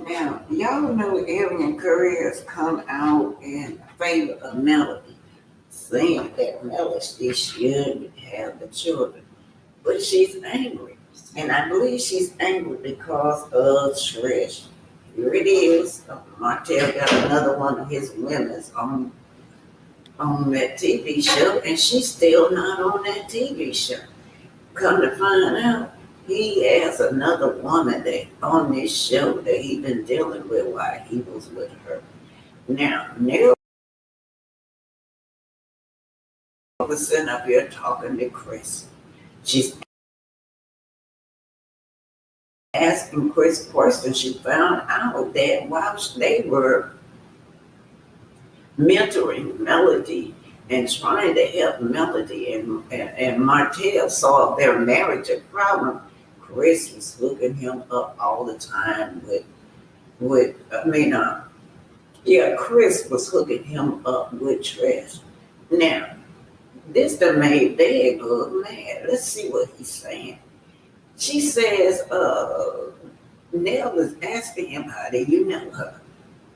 Now, y'all know Arian Curry has come out in favor of Melody, saying that Melody should have the children. But she's angry. And I believe she's angry because of Trish. Here it is. Martell got another one of his women's on that TV show, and she's still not on that TV show. Come to find out, he has another woman that on this show that he been dealing with while he was with her. Now, Neil was sitting up here talking to Chris. She's asking Chris questions. She found out that while they were mentoring Melody and trying to help Melody and Martell solve their marriage problem, Chris was hooking him up all the time Chris was hooking him up with Trish. Now, this done made Dad look mad. Let's see what he's saying. She says, Nell is asking him, how do you know her?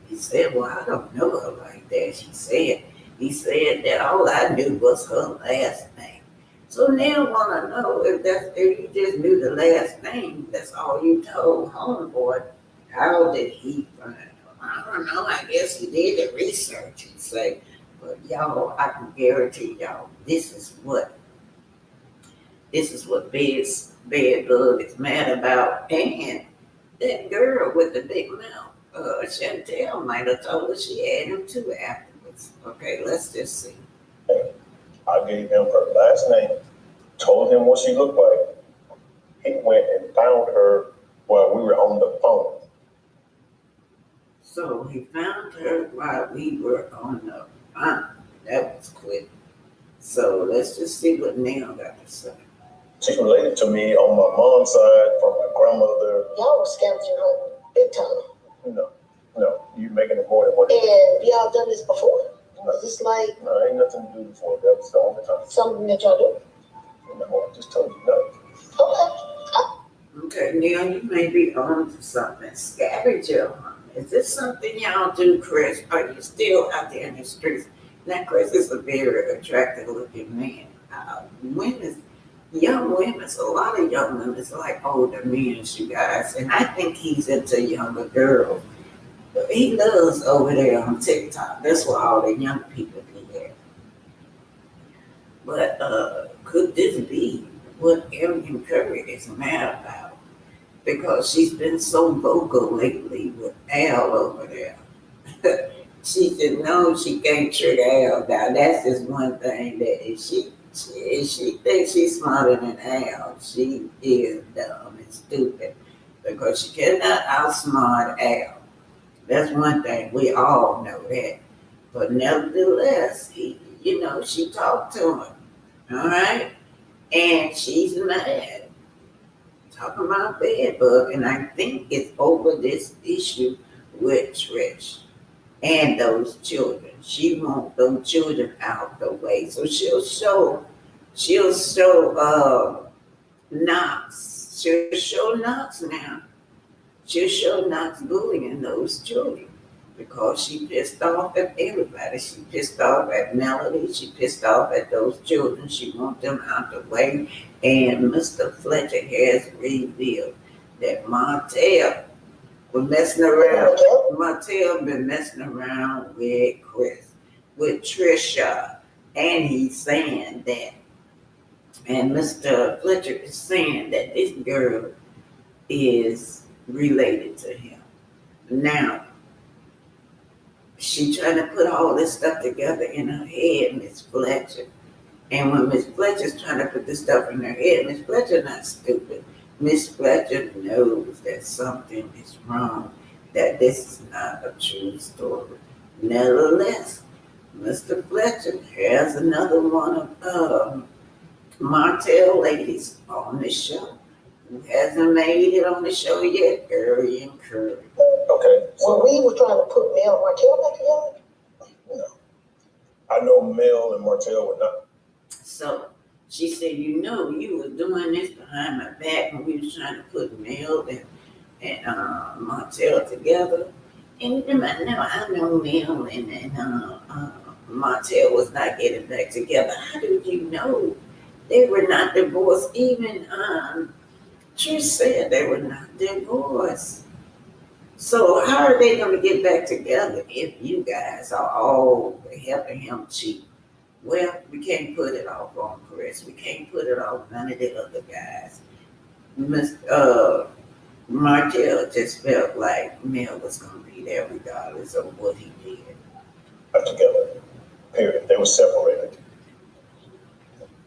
He said, well, I don't know her like that. He said that all I knew was her last name. So Nell want to know if you just knew the last name, that's all you told homeboy, how did he find her? I don't know. I guess he did the research, he say. But y'all, I can guarantee y'all, this is what Bed Bug is mad about. And that girl with the big mouth, Chantel might have told her she had him too afterwards. Okay, let's just see. I gave him her last name told him what she looked like. He went and found her while we were on the phone. So he found her while we were on the phone. That was quick. So let's just see what Neil got to say. She's related to me on my mom's side from my grandmother. Y'all were scavenging hunting big time. No, you making it more than what it is. And y'all done this before? Is this like No, ain't nothing to do before. That was the only time. something that y'all do? No, I just told you no. Okay. Okay, Neil, you may be on to something. Scavenger hunt. Is this something y'all do, Chris? Are you still out there in the streets? Now, Chris is a very attractive looking man. Young women, a lot of young women like older men, you guys, and I think he's into younger girls. But he loves over there on TikTok. That's where all the young people be there. But could this be what Ellen Curry is mad about? Because she's been so vocal lately with Al over there. She said, no, she can't trick Al down. That's just one thing that if she thinks she's smarter than Al, she is dumb and stupid because she cannot outsmart Al. That's one thing. We all know that. But nevertheless, she talked to him. All right? And she's mad. Talking about bed bug. And I think it's over this issue with Trish and those children. She wants those children out the way. So she'll show Knox. She'll show Knox now. She'll show Knox bullying those children because she pissed off at everybody. She pissed off at Melody. She pissed off at those children. She wants them out the way. And Mr. Fletcher has revealed that Martell was messing around. Martell been messing around with Trisha, and he's saying that. And Mr. Fletcher is saying that this girl is related to him. Now, she trying to put all this stuff together in her head, Miss Fletcher. And when Miss Fletcher's trying to put this stuff in her head, Miss Fletcher's not stupid. Miss Fletcher knows that something is wrong, that this is not a true story. Nevertheless, Mr. Fletcher has another one of Martell ladies on the show who hasn't made it on the show yet, Curry and Curry. Okay. So we were trying to put Mel and Martell back together? No. I know Mel and Martell were not. So she said, you was doing this behind my back when we was trying to put Mel and Martell together. And I know Mel and Martell was not getting back together. How did you know they were not divorced? Even Trish said they were not divorced. So how are they going to get back together if you guys are all helping him cheat? Well, we can't put it off on Chris. We can't put it off none of the other guys. Martell just felt like Mel was going to be there regardless of what he did. Not together. Period. They were separated.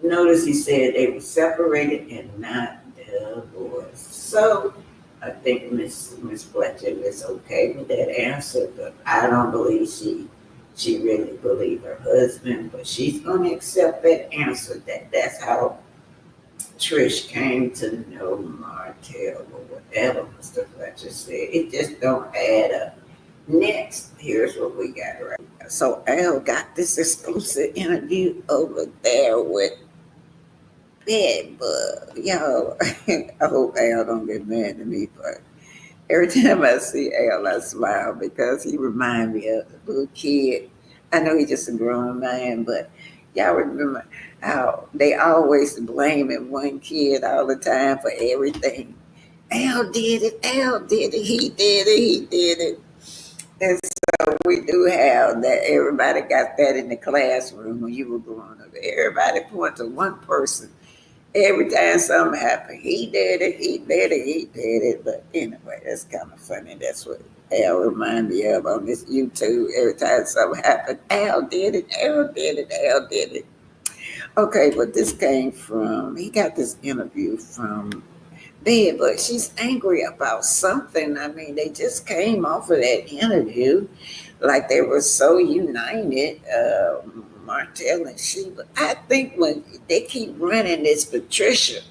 Notice he said they were separated and not divorced. So I think Miss Fletcher is okay with that answer, but I don't believe she really believed her husband, but she's going to accept that answer that that's how Trish came to know Martell or whatever Mr. Fletcher said. It just don't add up. Next, here's what we got right. So Al got this exclusive interview over there with Bedbug. Y'all, I hope Al don't get mad at me, but every time I see Al, I smile because he reminds me of a little kid. I know he's just a grown man, but y'all remember how they always blaming one kid all the time for everything. Al did it, he did it. And so we do have that. Everybody got that in the classroom when you were growing up. Everybody point to one person. Every time something happened, he did it. But anyway, that's kind of funny. That's what Al reminded me of on this YouTube. Every time something happened, Al did it. Okay, but this came from, he got this interview from Bed, but she's angry about something. I mean, they just came off of that interview like they were so united, Martell and she. But I think when they keep running this Tisha,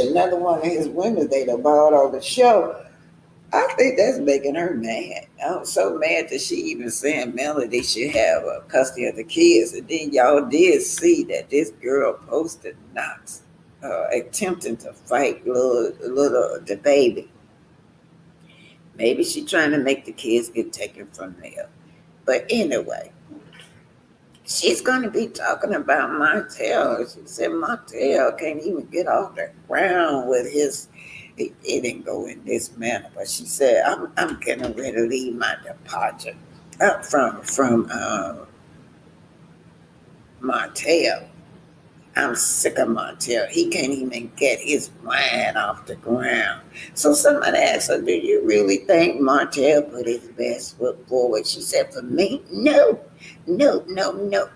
another one of his women they done bought on the show, I think that's making her mad. I'm so mad that she even saying Melody should have custody of the kids. And then y'all did see that this girl posted Knox attempting to fight little the baby. Maybe she trying to make the kids get taken from there. But anyway, she's going to be talking about Martell. She said Martell can't even get off the ground with his. It didn't go in this manner, but she said, "I'm getting ready to leave my departure from Martell. I'm sick of Martell. He can't even get his mind off the ground." So somebody asked her, "Do you really think Martell put his best foot forward?" She said, "For me, no, no, no, no.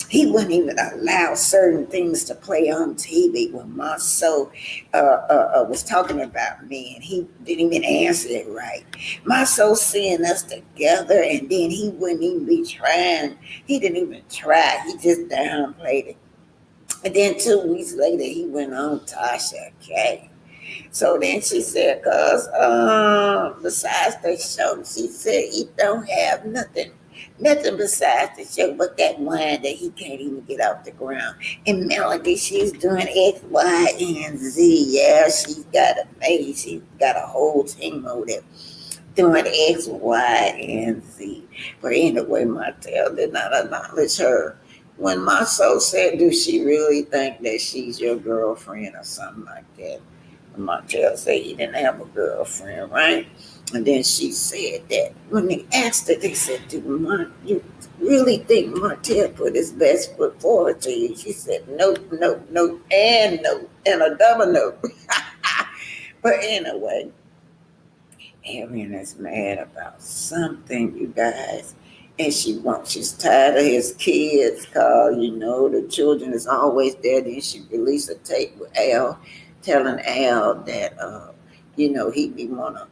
He wouldn't even allow certain things to play on TV when Marceau was talking about me, and he didn't even answer it right. Marceau seeing us together, and then he wouldn't even be trying. He didn't even try. He just downplayed it. And then 2 weeks later, he went on Tasha K. So then she said, cause besides the show, she said he don't have nothing besides the show but that wine that he can't even get off the ground. And Melody, she's doing X, Y, and Z. Yeah, she's got a maid, she's got a whole team over there doing X, Y, and Z. But anyway, Martell did not acknowledge her. When Marceau said, do she really think that she's your girlfriend or something like that? Martell said he didn't have a girlfriend, right? And then she said that when they asked her, they said, you really think Martell put his best foot forward to you? She said, nope, nope, nope, and no, and a double nope. But anyway, Arian is mad about something, you guys. And she's tired of his kids cause, the children is always there. Then she released a tape with Al, telling Al that,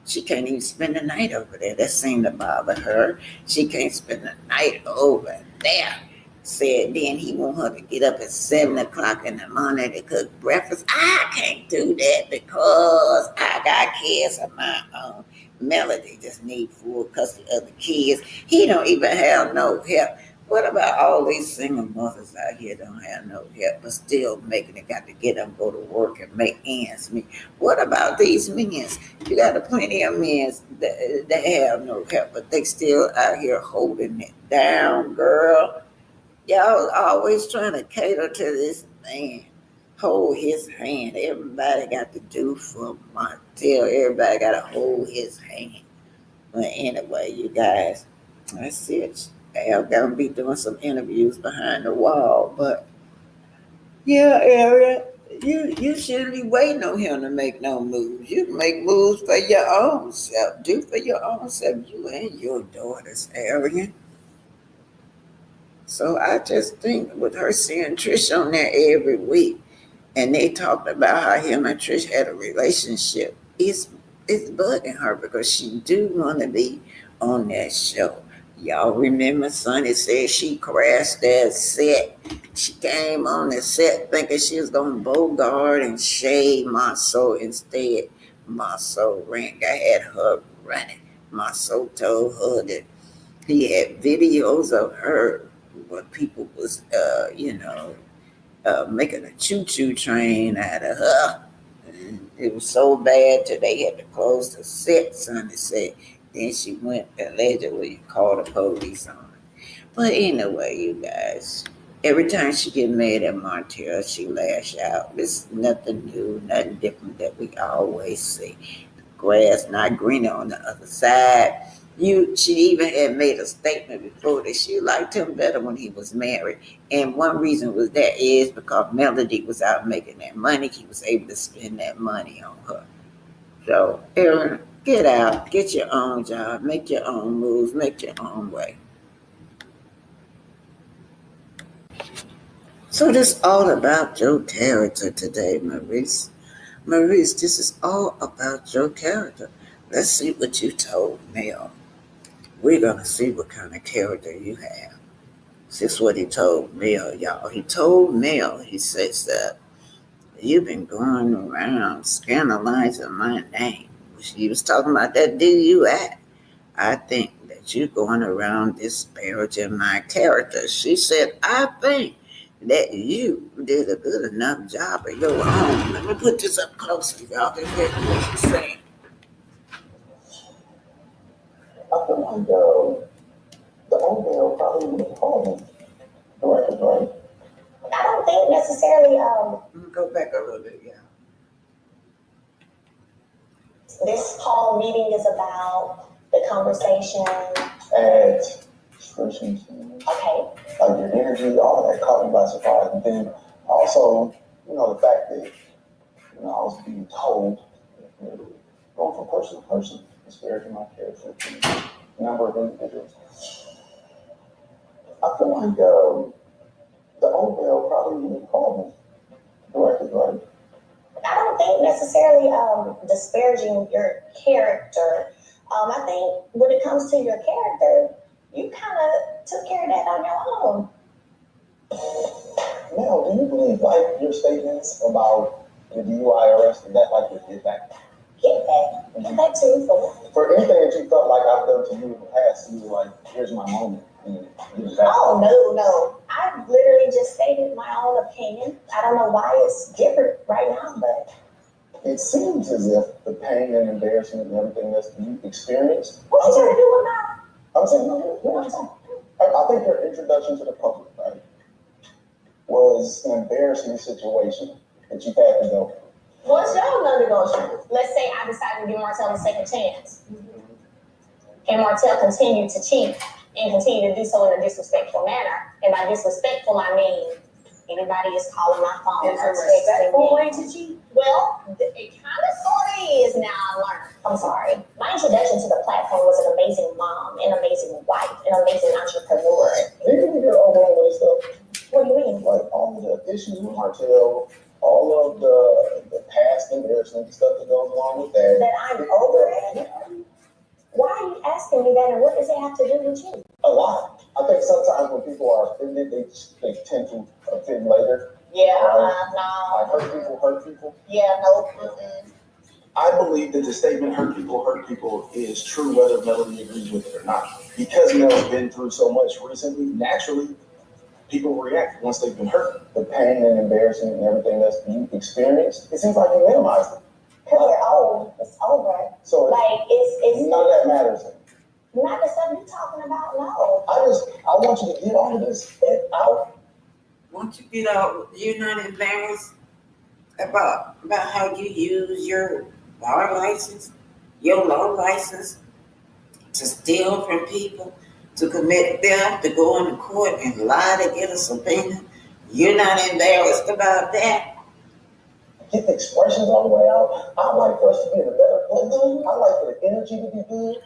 she can't even spend the night over there. That seemed to bother her. She can't spend the night over there. Said then he want her to get up at 7 o'clock in the morning to cook breakfast. I can't do that because I got kids of my own. Melody just need full custody of the kids. He don't even have no help. What about all these single mothers out here don't have no help, but still making it, got to get them, go to work and make ends meet? What about these men? You got plenty of men that have no help, but they still out here holding it down, girl. Y'all always trying to cater to this man. Hold his hand. Everybody got to do for Montel. Everybody got to hold his hand. But anyway, you guys, that's it. I'm gonna be doing some interviews behind the wall, but yeah, Aaron, you shouldn't be waiting on him to make no moves. You make moves for your own self. Do for your own self. You and your daughters, Aaron. So I just think with her seeing Trish on there every week, and they talked about how him and Trish had a relationship, it's bugging her because she do want to be on that show. Y'all remember Sonny said she crashed that set. She came on the set thinking she was going to bogart and shade Marceau instead. Marceau had her running. Marceau told her that he had videos of her when people was, making a choo-choo train out of her. And it was so bad till they had to close the set, Sonny said. Then she went allegedly called the police on her. But anyway, you guys, every time she get mad at Martell, she lash out. It's nothing new, nothing different that we always see. The grass not greener on the other side. She even had made a statement before that she liked him better when he was married. And one reason was that is because Melody was out making that money. He was able to spend that money on her. So, Aaron, get out, get your own job, make your own moves, make your own way. So this all about your character today, Maurice. Maurice, this is all about your character. Let's see what you told Mel. We're gonna see what kind of character you have. This is what he told Mel, y'all. He told Mel, he says that you've been going around scandalizing my name. He was talking about that DUI. I think that you're going around disparaging my character. She said, I think that you did a good enough job of your own. Let me put this up close so y'all can hear what she's saying. I feel like the old girl probably would have called me. Right? I don't think necessarily Go back a little bit, yeah. this call meeting is about the conversation. And expressions. Okay. Like your energy, all of that caught me by surprise. And then also, the fact that, I was being told, going from person to person, disparaging my character to a number of individuals. I feel like the old girl probably would have called me directly, right? I don't think necessarily disparaging your character. I think when it comes to your character, you kind of took care of that on your own. Now, do you believe like your statements about the DUI arrest and that like would get back? Get back. Get back to you For anything that you felt like I've done to you in the past, you were like, here's my moment. And give it back. Oh, no. I literally just stated my own opinion. I don't know why it's different right now, but it seems as if the pain and embarrassment and everything that you experienced. what you trying to do with that? I'm saying, I think your introduction to the public, right, was an embarrassing situation that you had to go through. What's your non-negotiable? Let's say I decided to give Martell a second chance. And Martell continued to cheat and continue to do so in a disrespectful manner. And by disrespectful, I mean anybody is calling my phone or texting me to cheat. Well, it kind of sort of is now. I learned. I'm sorry. My introduction to the platform was an amazing mom, an amazing wife, an amazing entrepreneur. Didn't you get over all that stuff? What do you mean? Like all of the issues with Martell, all of the past embarrassment stuff that goes along with that. That I'm over it? Why are you asking me that, and what does it have to do with you? A lot. I think sometimes when people are offended, they tend to offend later. Yeah, Like no. hurt people. Yeah, no. Mm-mm. I believe that the statement hurt people is true whether Melody agrees with it or not. Because Mel's been through so much recently, naturally, people react once they've been hurt. The pain and embarrassment and everything that you experienced, it seems like you minimized it. Because you're old. It's over. So Like, it's none of that matters. not the stuff you're talking about, no. I want you to get all of this out. Once you get out, you're not embarrassed about how you use your bar license, your law license, to steal from people, to commit theft, to go into court and lie to get a subpoena. You're not embarrassed about that. Get the expressions all the way out. I like for us to be in a better place. I like for the energy to be good.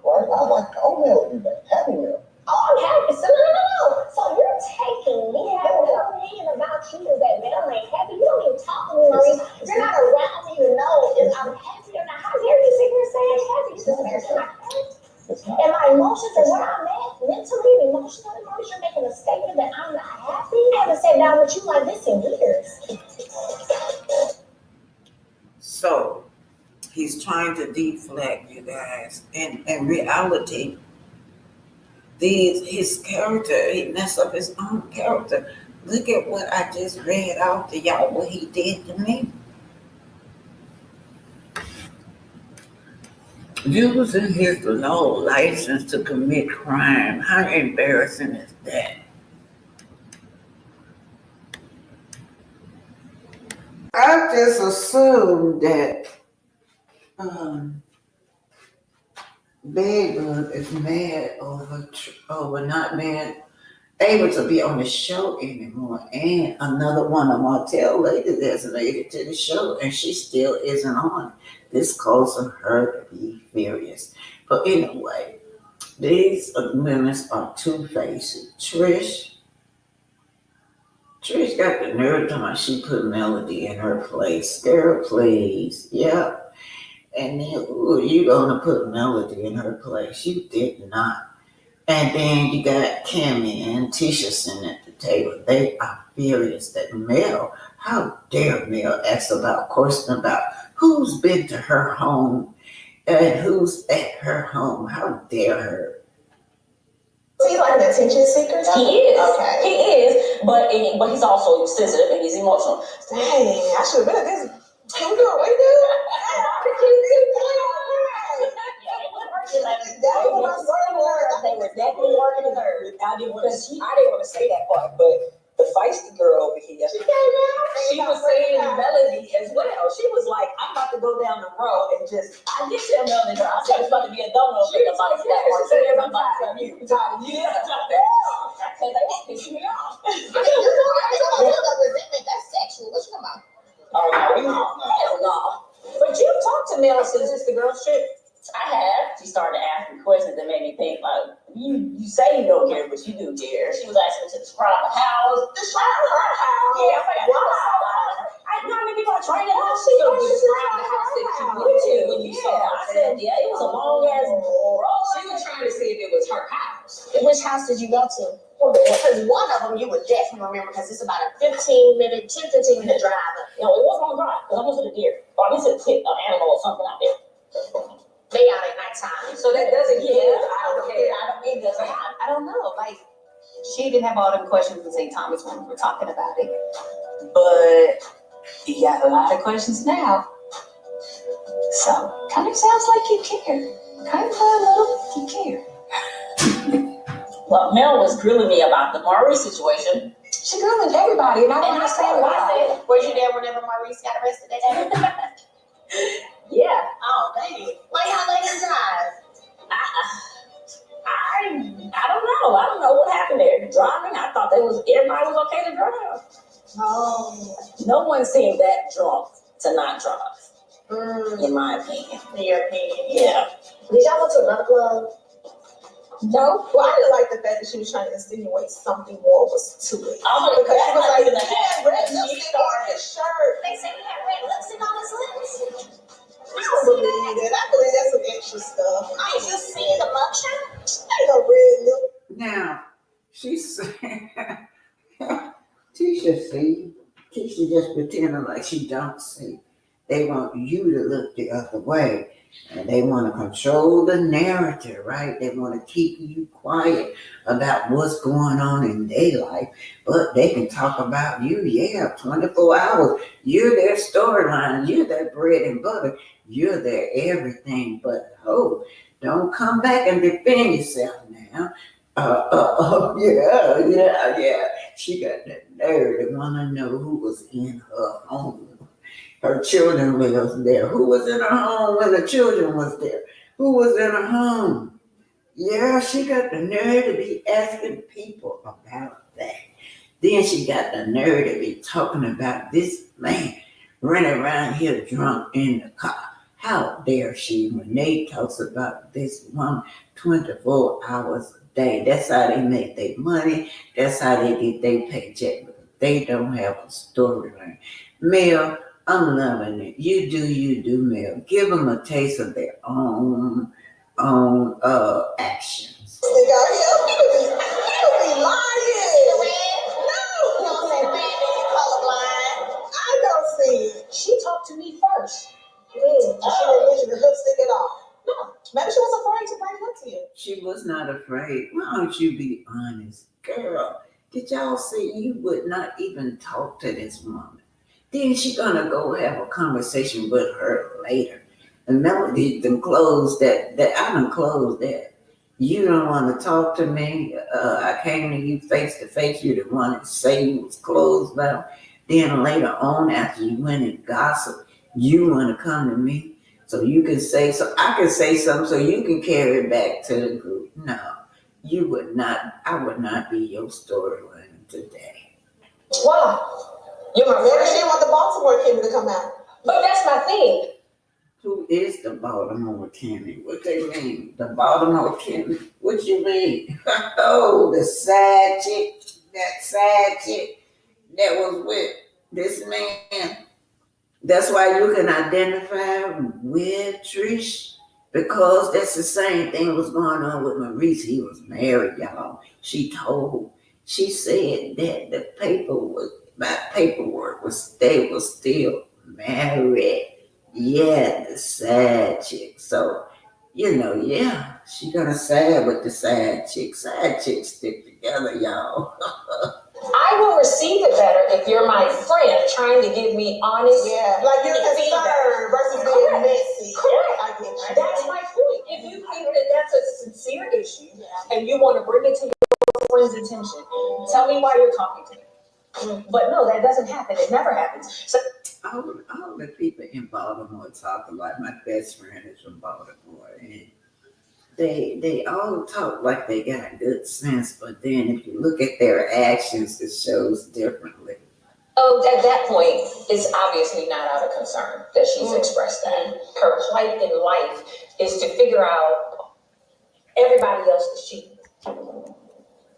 Right? I like Mel to be back. Happy Mel. Oh, I'm happy. So, no. So you're taking me having an opinion about you is that Mel ain't happy. You don't even talk to me, Maurice. You're not around to even know if I'm happy or not. How dare you sit here saying I'm happy? You just embarrassing my character. And my emotions and where I'm at mentally and emotionally, Maurice, you're making a statement that I'm not happy. I haven't sat down with you like this in years. So he's trying to deflect, you guys. In reality, his character, he messed up his own character. Look at what I just read out to y'all, what he did to me. Using his low license to commit crime. How embarrassing is that? I just assumed that Bedbug is mad over not being able to be on the show anymore. And another one of Martell ladies has made it to the show and she still isn't on. This causes her to be furious. But anyway, these women are two-faced. Trish Trish got the nerve to my she put Melody in her place. Girl, please. Yep. And then, ooh, you gonna put Melody in her place. You did not. And then you got Cammy and Tisha sitting at the table. They are furious that Mel, how dare Mel ask about, question about who's been to her home and who's at her home. How dare her? Is he like an attention seeker? He is. Okay. He is, but he's also sensitive and he's emotional. Dang, I should have been at this. Can we go away, dude? They were definitely working the nerve. I didn't want to say that part, but the feisty girl over here, she was saying Melody as well. She was like, I'm about to go down the road and just, I did tell Melody, I said it's about to be a domino thing about that. She said everybody tired of you. Yeah, because they won't piss me off. Resentment, that's sexual. What you talking about? Oh, no. Hell no. But you talked to Mel since it's the girl shit. I have. She started asking questions that made me think, like, you say you don't care, but you do care. She was asking me to describe the house. Describe her house? Yeah, I'm like, I know many people are trying to help. She was describe the house that you went to when you saw her. I said, yeah, it was a long ass road. She was trying to see if it was her house. Which house did you go to? Because one of them you would definitely remember because it's about a 15-minute drive. No, it wasn't on drive because I went to the deer. Or I went to the animal or something out there. They out at nighttime. So that doesn't Yeah, I don't care. I don't know. Like, she didn't have all them questions in St. Thomas when we were talking about it. But you got a lot of questions now. So, kind of sounds like you care. Kind of a little, you care. Well, Mel was grilling me about the Maurice situation. She grilling everybody, and I don't understand why. Were you there whenever Maurice got arrested that time? Yeah. Oh, dang. Why y'all let him drive? I don't know. I don't know what happened there. Driving, I thought everybody was okay to drive. Oh. No one seemed that drunk to not drive, in my opinion. In your opinion. Yeah. Did y'all go to another club? No. Well, I didn't like the fact that she was trying to insinuate something more was to it. I'm Because she was like, the he had red lipstick on his shirt. They said he had red lipstick on his lips. I don't believe that. I believe that's some extra stuff. I just seen the mugshot. Ain't no red lip. Now, she said, Tisha just pretending like she don't see. They want you to look the other way. And they want to control the narrative, right? They want to keep you quiet about what's going on in their life. But they can talk about you, 24 hours. You're their storyline. You're their bread and butter. You're their everything. But, don't come back and defend yourself now. Yeah. She got that nerve to want to know who was in her home. Her children was there. Who was in her home when the children was there? Who was in her home? Yeah, she got the nerve to be asking people about that. Then she got the nerve to be talking about this man running around here drunk in the car. How dare she when they talks about this woman 24 hours a day? That's how they make their money. That's how they get their paycheck. They don't have a storyline. Mel, I'm loving it. You do, Mel. Give them a taste of their own actions. Stick out here. You be lying. No. I don't see it. She talked to me first. She didn't mention the lipstick at all. No. Maybe she was afraid to bring it up to you. She was not afraid. Why don't you be honest? Girl, did y'all see you would not even talk to this woman? Then she gonna go have a conversation with her later. And Melody done closed that. I done closed that. You don't want to talk to me. I came to you face to face. You didn't want to say you was closed out. Then later on, after you went and gossip, you want to come to me so you can say so. I can say something so you can carry it back to the group. No, you would not. I would not be your storyline today. Why? Maybe she didn't want the Baltimore Kimmy to come out. But that's my thing. Who is the Baltimore Kimmy? What they mean? The Baltimore Kimmy? What you mean? Oh, the side chick. That side chick. that was with this man. That's why you can identify with Trish, because that's the same thing was going on with Maurice. He was married, y'all. She said that the paperwork was they were still married. Yeah, the side chick. So, yeah, she gonna side with the side chick. Side chicks stick together, y'all. I will receive it better if you're my friend trying to give me honest. Yeah, like you're concerned versus being messy. Correct. I get you. That's my point. If you think that that's a sincere issue and you want to bring it to your friend's attention, tell me why you're talking to me. But no, that doesn't happen. It never happens. So All the people in Baltimore talk like my best friend is from Baltimore, and they all talk like they got good sense, but then if you look at their actions, it shows differently. at that point, it's obviously not out of concern that she's expressed that. Her plight in life is to figure out everybody else is cheating.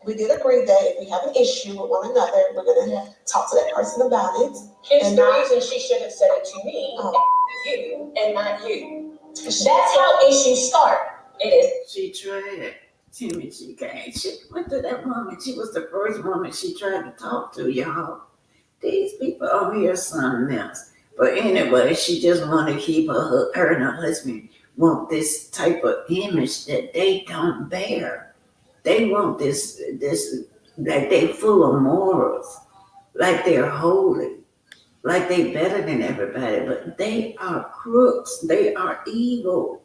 We did agree that if we have an issue with one another, we're gonna talk to that person about it. It's And the not- reason she should have said it to me, you, and not you. That's how issues start. It is. She tried. Timmy, she can't. She went to that woman. She was the first woman she tried to talk to, y'all. These people over here are something else. But anyway, she just wanted to keep her and her husband want this type of image that they don't bear. They want this, like they full of morals, like they're holy, like they better than everybody, but they are crooks. They are evil.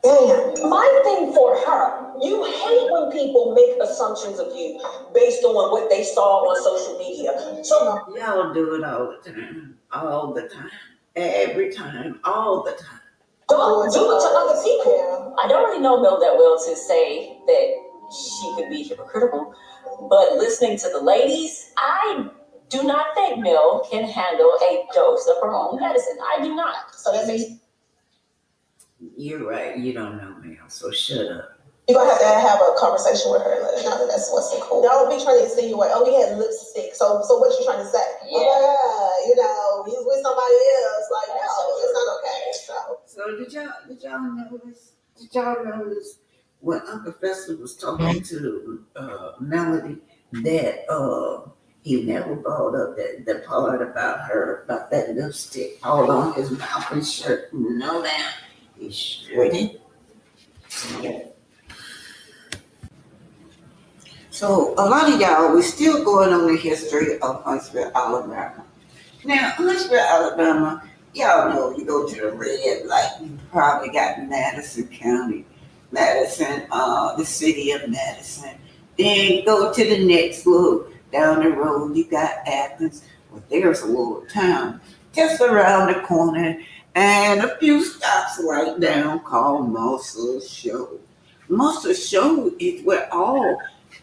Damn. My thing for her, you hate when people make assumptions of you based on what they saw on social media. So Y'all do it all the time, every time, all the time. don't do it to other people. I don't really know Mel that well to say that she could be hypocritical, but listening to the ladies, I do not think Mel can handle a dose of her own medicine. I do not. So that means You're right. You don't know me, so shut up. you're gonna have a conversation with her and let her know that that's what's cool. Don't be trying to insinuate, oh, he had lipstick. So what you trying to say? Yeah. He was with somebody else. Like, no, it's not okay. So did y'all notice when Uncle Fester was talking to Melody that he never brought up the part about that lipstick all on his mouth and shirt. No, that he sure did. So a lot of y'all, we're still going on the history of Huntsville, Alabama. Now, Huntsville, Alabama, y'all know you go to the red light, you probably got Madison County, Madison, the city of Madison. Then go to the next little down the road, you got Athens. Well, there's a little town just around the corner and a few stops right down called Muscle Shoals. Muscle Shoals is where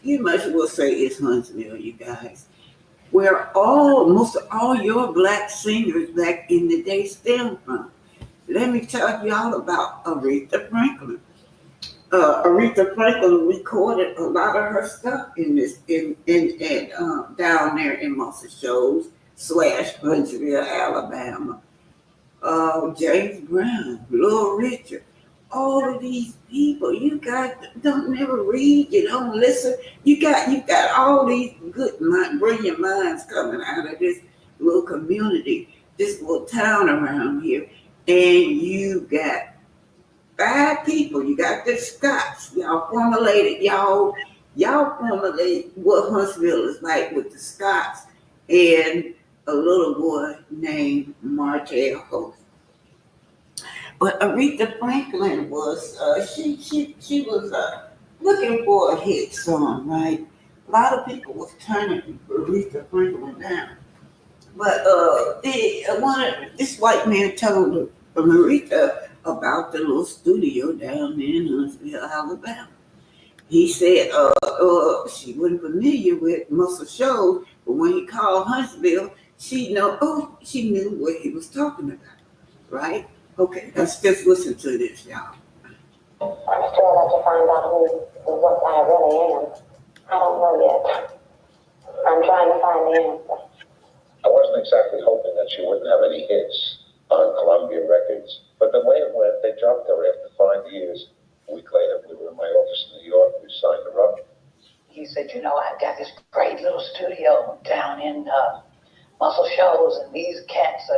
you might as well say it's Huntsville, you guys, where most of all your black singers back in the day stem from. Let me tell y'all about Aretha Franklin. Aretha Franklin recorded a lot of her stuff down there in Muscle Shoals / Huntsville, Alabama. James Brown, Little Richard, all of these people. You guys don't never read, you don't listen. You got all these good brilliant minds coming out of this little community, this little town around here, and you got 5 people. You got the Scots. Y'all formulate what Huntsville is like with the Scots and a little boy named Martell Host. But Aretha Franklin was she was looking for a hit song, right? A lot of people was turning Aretha Franklin down. But this white man told Aretha about the little studio down there in Huntsville, Alabama. He said she wasn't familiar with Muscle Shoals, but when he called Huntsville, she knew what he was talking about, right? Okay, let's just listen to this, y'all. I'm still have to find out what I really am. I don't know yet. I'm trying to find the answer. I wasn't exactly hoping that she wouldn't have any hits on Columbia Records, but the way it went, they dropped her after 5 years. A week later, we were in my office in New York. We signed her up. He said, you know, I've got this great little studio down in Muscle Shoals, and these cats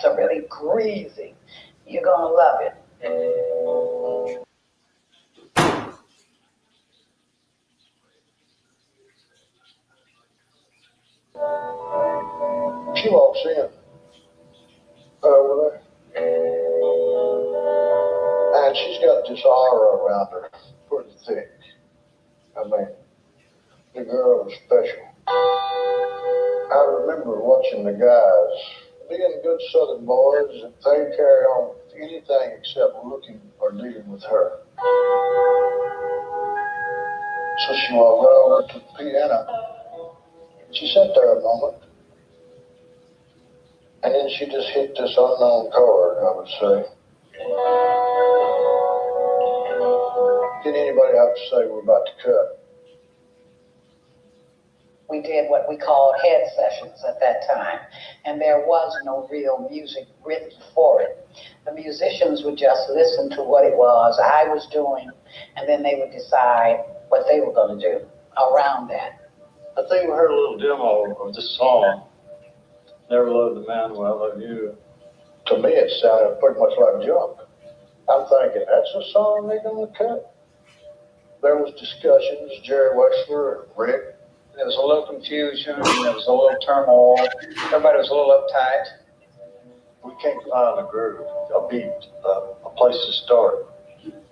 are really greasy. You're gonna love it. She walks in over there, and she's got this aura around her, pretty thick. I mean, the girl was special. I remember watching the guys, being good Southern boys, and they carry on with anything except looking or dealing with her. So she walked right over to the piano. She sat there a moment, and then she just hit this unknown chord, I would say. Did anybody have to say we're about to cut? We did what we called head sessions at that time, and there was no real music written for it. The musicians would just listen to what it was I was doing, and then they would decide what they were going to do around that. I think we heard a little demo of this song, Never Loved a Man When I Love You. To me, it sounded pretty much like junk. I'm thinking, that's a song they're going to cut? There was discussions, Jerry Wexler and Rick. There was a little confusion, there was a little turmoil, everybody was a little uptight. We can't find a groove, a beat, a place to start.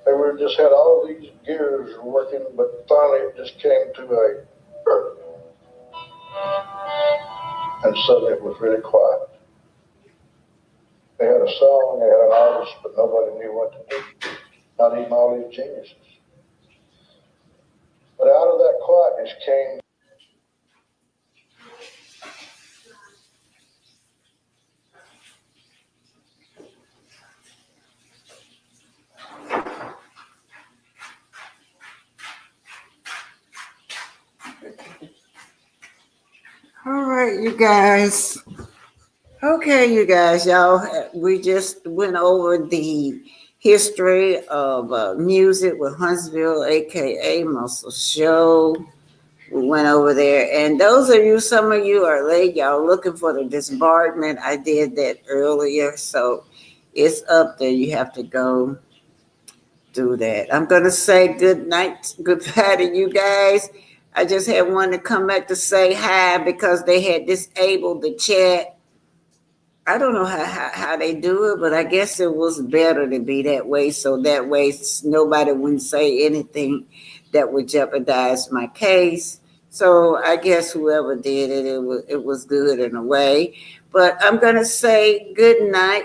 They were just had all these gears working, but finally it just came to a burp. And suddenly it was really quiet. They had a song, they had an artist, but nobody knew what to do. Not even all these geniuses. But out of that quietness came All right, you guys. Okay, you guys, y'all, we just went over the history of music with Huntsville, aka Muscle Show. We went over there, and those of you, some of you are late, y'all looking for the disbarrment. I did that earlier, so it's up there. You have to go do that. I'm going to say good night, goodbye to you guys. I just had one to come back to say hi because they had disabled the chat. I don't know how they do it, but I guess it was better to be that way. So that way nobody wouldn't say anything that would jeopardize my case. So I guess whoever did it, it was good in a way. But I'm going to say good night.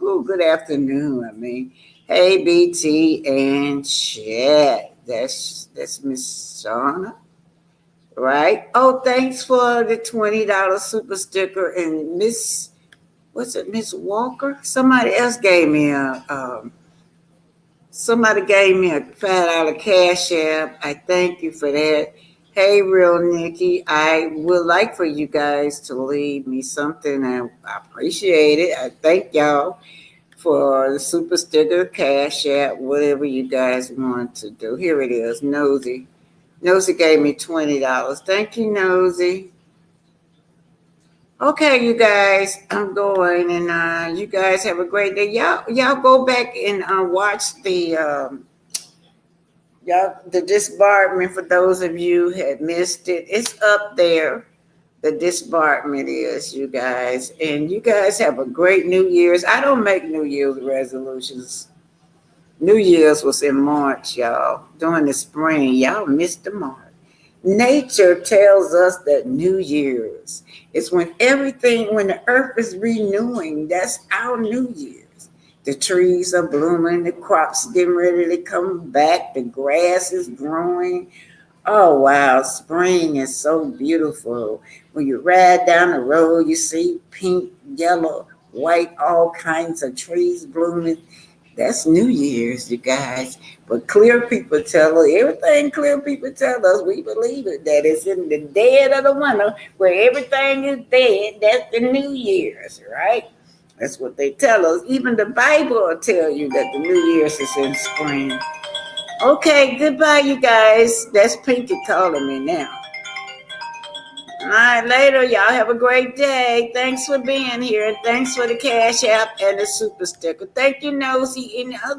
Ooh, good afternoon, I mean. Hey, BT and chat. That's Miss Shauna. Right? Oh, thanks for the $20 super sticker. And Miss Walker? Somebody else gave me a $5 cash app. I thank you for that. Hey, Real Nikki, I would like for you guys to leave me something. I appreciate it. I thank y'all for the super sticker, cash app, whatever you guys want to do. Here it is, Nosy. Nosy gave me $20. Thank you, Nosy. Okay, you guys, I'm going, and you guys have a great day. Y'all go back and watch the disbarment. For those of you who had missed it, it's up there. The disbarment is, you guys, and you guys have a great New Year's. I don't make New Year's resolutions. New Year's was in March, y'all. During the spring, y'all missed the mark. Nature tells us that New Year's is when the earth is renewing. That's our New Year's. The trees are blooming, the crops getting ready to come back, the grass is growing. Oh, wow, spring is so beautiful. When you ride down the road, you see pink, yellow, white, all kinds of trees blooming. That's New Year's, you guys. But clear people tell us, everything clear people tell us, we believe it, that it's in the dead of the winter where everything is dead. That's the New Year's, right? That's what they tell us. Even the Bible will tell you that the New Year's is in spring. Okay, goodbye, you guys. That's Pinky calling me now. All right, later. Y'all have a great day. Thanks for being here. And thanks for the Cash App and the Super Sticker. Thank you, Nosy, and the other.